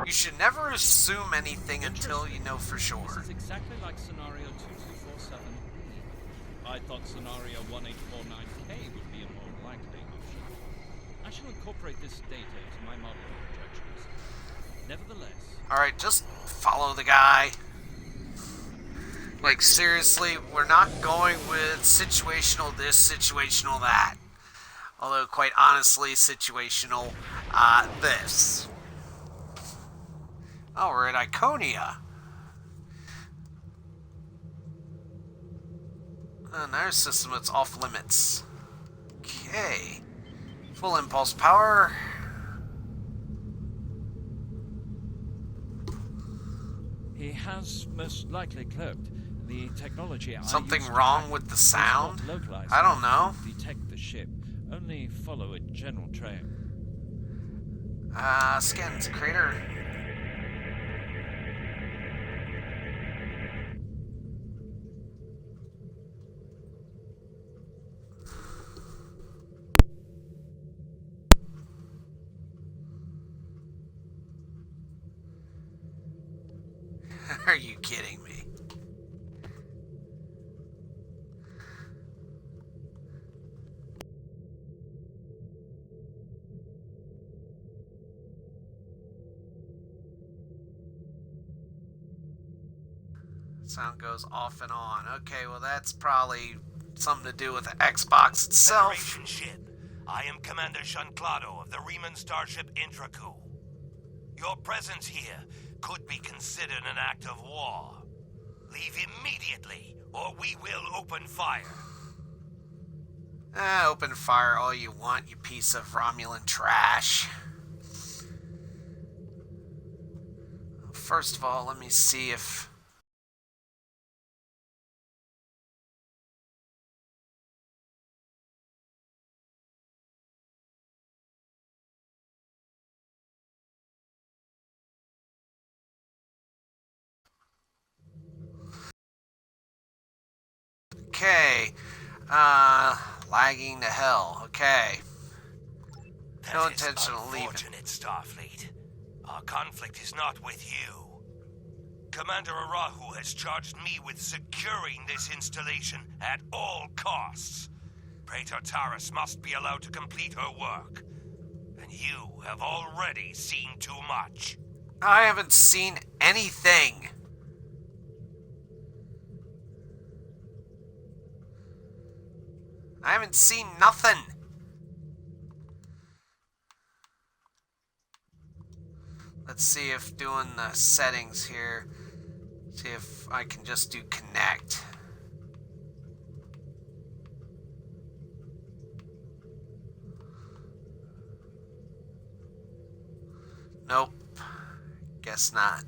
You should never assume anything until you know for sure. This is exactly like scenario 2247B. I thought scenario 1849K would be a more likely option. I shall incorporate this data into my modeling projections. Nevertheless... Alright, just follow the guy. Like, seriously, we're not going with situational this, situational that. Although, quite honestly, situational this. Oh, we're at Iconia. Another system that's off limits. Okay. Full impulse power. He has most likely cloaked. The technology Something wrong with the sound? I don't know. Detect the ship. Only follow a general trail. Scans crater. Are you kidding me? Sound goes off and on. Okay, well that's probably something to do with the Xbox itself. Federation ship. I am Commander Jean-Claude of the Riemann starship Intraku. Your presence here could be considered an act of war. Leave immediately, or we will open fire. Open fire all you want, you piece of Romulan trash. First of all, let me see if... Okay. Lagging to hell. Okay. No intention of leaving. Unfortunate, Starfleet. Our conflict is not with you. Commander Arahu has charged me with securing this installation at all costs. Praetor Taris must be allowed to complete her work. And you have already seen too much. I haven't seen anything. I haven't seen nothing. Let's see if doing the settings here, see if I can just do connect. Nope. Guess not.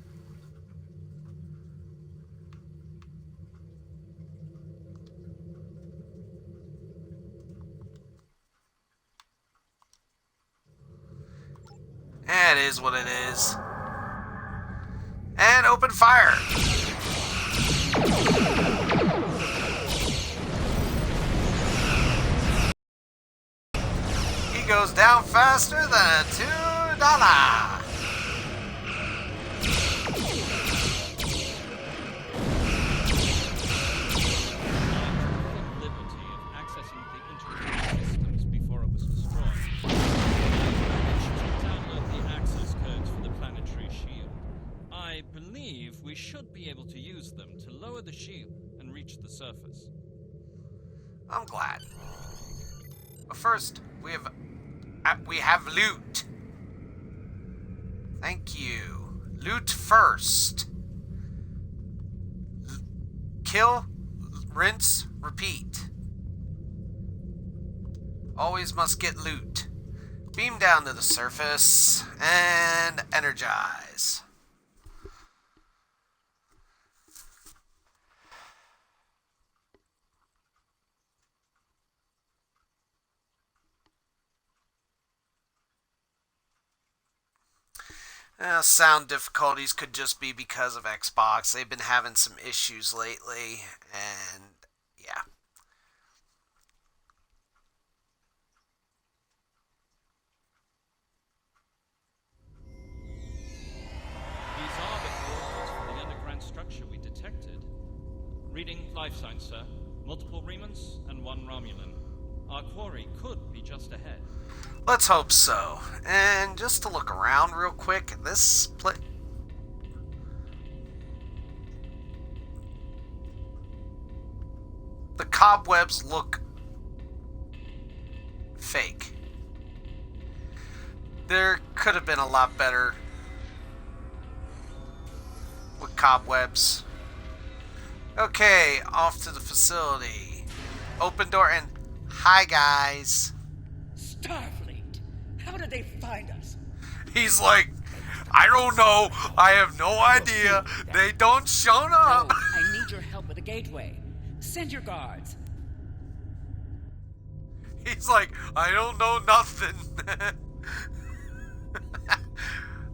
It is what it is. And open fire. He goes down faster than $2. Should be able to use them to lower the shield and reach the surface. I'm glad. But first, we have loot. Thank you. Loot first. Kill, rinse, repeat. Always must get loot. Beam down to the surface and energize. Sound difficulties could just be because of Xbox. They've been having some issues lately, and yeah. These are the coordinates for the underground structure we detected. Reading life signs, sir. Multiple Riemanns and one Romulan. Our quarry could be just ahead. Let's hope so. And just to look around real quick, this split... cobwebs look fake. There could have been a lot better with cobwebs. Okay, off to the facility. Open door and hi guys. Starfleet, how did they find us? He's like, I don't know. I have no idea. They don't show up. Oh, I need your help with the gateway. Send your guards. He's like, I don't know nothing.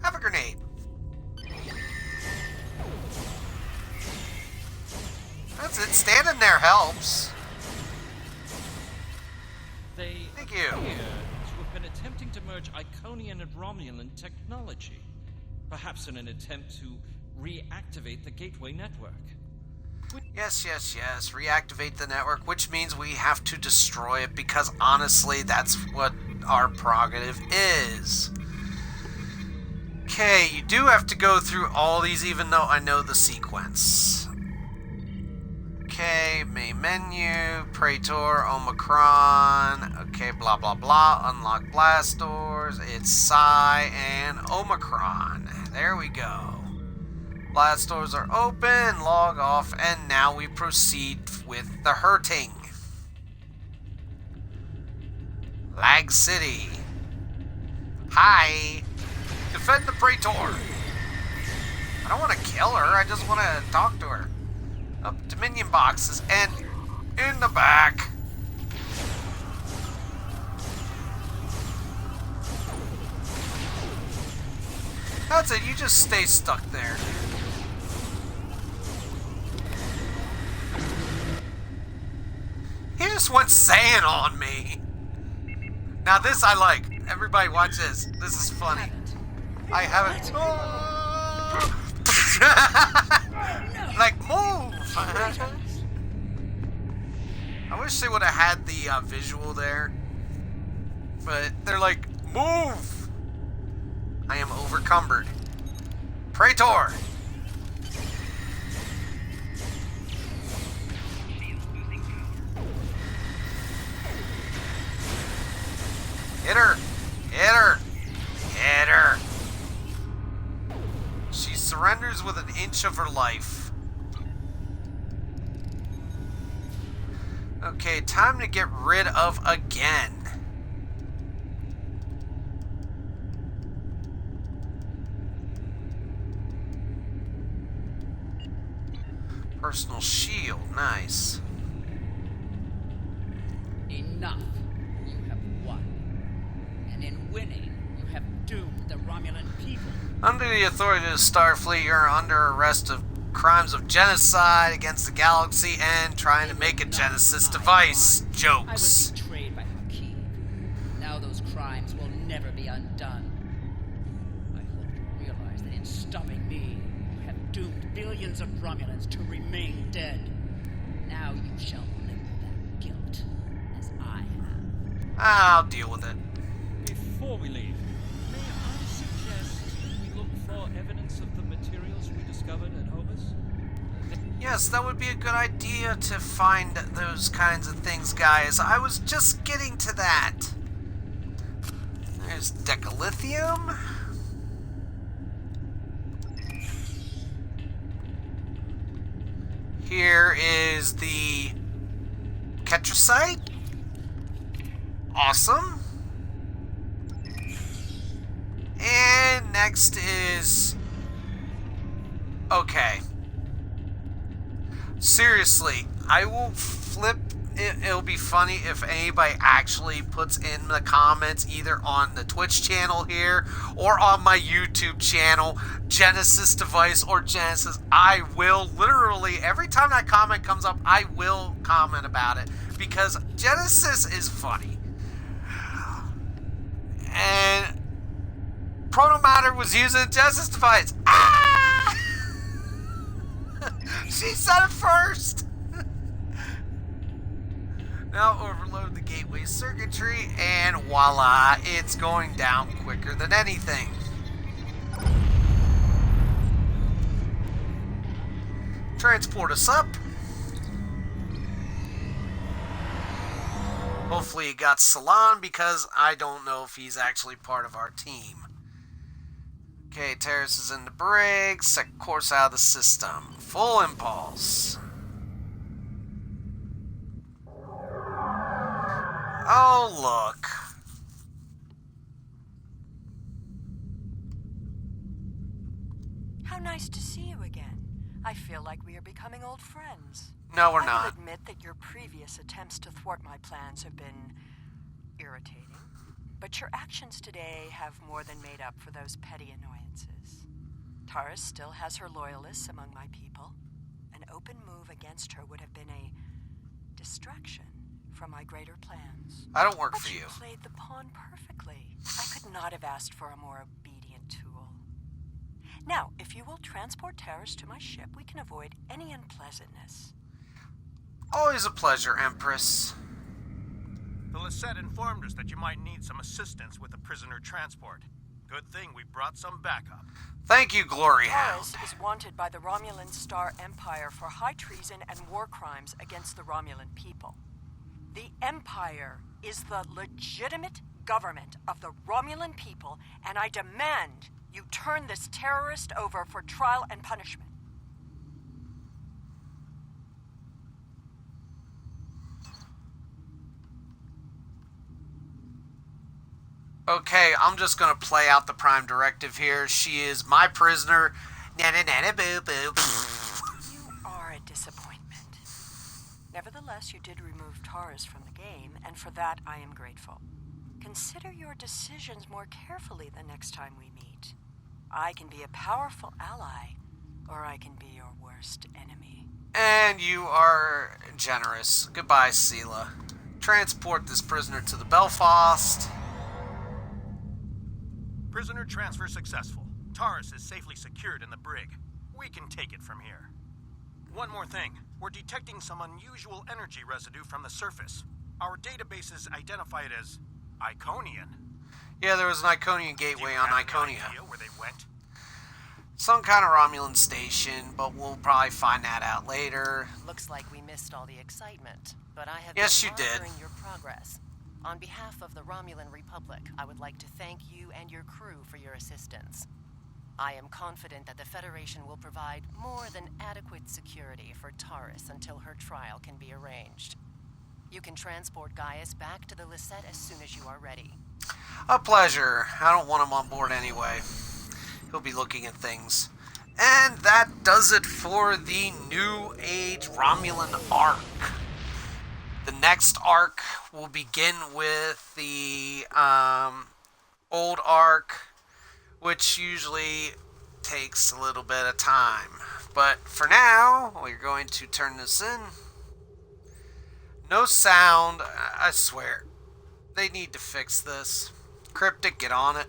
Have a grenade. That's it. Standing there helps. They Thank you. appear to have been attempting to merge Iconian and Romulan technology, perhaps in an attempt to reactivate the Gateway network. Yes. Reactivate the network, which means we have to destroy it because honestly, that's what our prerogative is. Okay, you do have to go through all these even though I know the sequence. Okay, main menu, Praetor, Omicron, okay, blah blah blah, unlock blast doors, it's Psi and Omicron. There we go. Blast doors are open, log off, and now we proceed with the hurting. Lag City. Hi. Defend the Praetor. I don't want to kill her, I just want to talk to her. Up Dominion boxes and in the back. That's it, you just stay stuck there. He just went Saiyan on me. Now this I like. Everybody watch this. This is funny. I haven't. Oh. Like, move! I wish they would have had the visual there. But they're like, move! I am overcumbered. Praetor! Hit her! Hit her! Hit her! She surrenders with an inch of her life. Okay, time to get rid of again. Personal shield, nice. Enough. You have won. And in winning, you have doomed the Romulan people. Under the authority of Starfleet, you're under arrest of crimes of genocide against the galaxy and trying to make a Genesis device. Jokes. I was betrayed by Hakeem. Now those crimes will never be undone. I hope you realize that in stopping me, you have doomed billions of Romulans to remain dead. Now you shall live with that guilt, as I have. I'll deal with it. Before we leave, may I suggest we look for evidence of the materials we discovered at Hobus? Yes, that would be a good idea to find those kinds of things, guys. I was just getting to that. There's decalithium. Here is the Ketracite. Awesome. And next is... Okay. Seriously, I will flip... It'll be funny if anybody actually puts in the comments either on the Twitch channel here or on my YouTube channel, Genesis device or Genesis. I will literally, every time that comment comes up, I will comment about it because Genesis is funny. And Protomatter was using a Genesis device. Ah! She said it first. Now overload the gateway circuitry and voila, it's going down quicker than anything. Transport us up. Hopefully he got Salon, because I don't know if he's actually part of our team. Okay, Terrace is in the brig. Set course out of the system. Full impulse. Oh, look. How nice to see you again. I feel like we are becoming old friends. No, we're I not. will admit that your previous attempts to thwart my plans have been irritating. But your actions today have more than made up for those petty annoyances. Taurus still has her loyalists among my people. An open move against her would have been a distraction from my greater plans. I don't work But for you. Played the pawn perfectly. I could not have asked for a more obedient tool. Now, if you will transport Taurus to my ship, we can avoid any unpleasantness. Always a pleasure, Empress. The Lisette informed us that you might need some assistance with the prisoner transport. Good thing we brought some backup. Thank you, Glory Hound. Taurus is wanted by the Romulan Star Empire for high treason and war crimes against the Romulan people. The Empire is the legitimate government of the Romulan people, and I demand you turn this terrorist over for trial and punishment. Okay, I'm just gonna play out the Prime Directive here. She is my prisoner. Na-na-na-na-boo-boo. You are a disappointment. Nevertheless, you did remove Taurus from the game, and for that I am grateful. Consider your decisions more carefully the next time we meet. I can be a powerful ally, or I can be your worst enemy. And you are generous. Goodbye, Sela. Transport this prisoner to the Belfast. Prisoner transfer successful. Taurus is safely secured in the brig. We can take it from here. One more thing. We're detecting some unusual energy residue from the surface. Our databases identify it as Iconian. Yeah, there was an Iconian gateway on Iconia. Idea where they went? Some kind of Romulan station, but we'll probably find that out later. Looks like we missed all the excitement, but I have Yes, been you did. monitoring your progress. On behalf of the Romulan Republic, I would like to thank you and your crew for your assistance. I am confident that the Federation will provide more than adequate security for Taurus until her trial can be arranged. You can transport Gaius back to the Lisette as soon as you are ready. A pleasure. I don't want him on board anyway. He'll be looking at things. And that does it for the New Age Romulan arc. The next arc will begin with the old arc, which usually takes a little bit of time. But for now, we're going to turn this in. No sound, I swear. They need to fix this. Cryptic, get on it.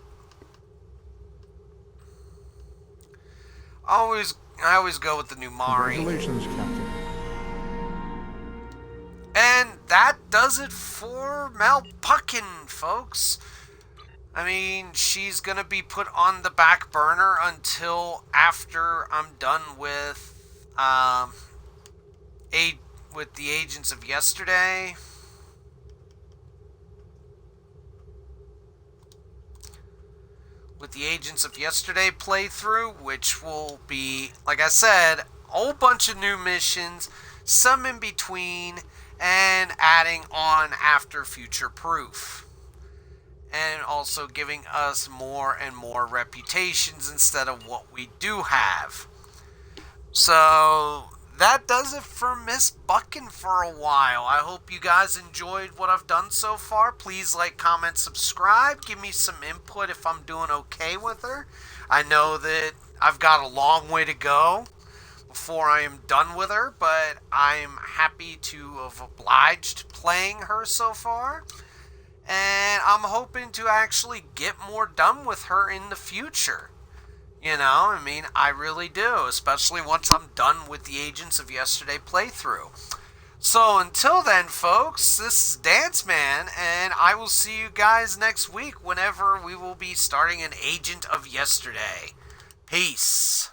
I always go with the new Mari. Congratulations, Captain. And that does it for Mel Puckin, folks. I mean, she's gonna be put on the back burner until after I'm done with the Agents of Yesterday. With the Agents of Yesterday playthrough, which will be, like I said, a whole bunch of new missions, some in between, and adding on after Future Proof. And also giving us more and more reputations instead of what we do have. So that does it for Miss Buckin for a while. I hope you guys enjoyed what I've done so far. Please like, comment, subscribe. Give me some input if I'm doing okay with her. I know that I've got a long way to go before I am done with her, but I'm happy to have obliged playing her so far. And I'm hoping to actually get more done with her in the future. You know, I mean, I really do, especially once I'm done with the Agents of Yesterday playthrough. So until then, folks, this is Dance Man, and I will see you guys next week whenever we will be starting an Agent of Yesterday. Peace.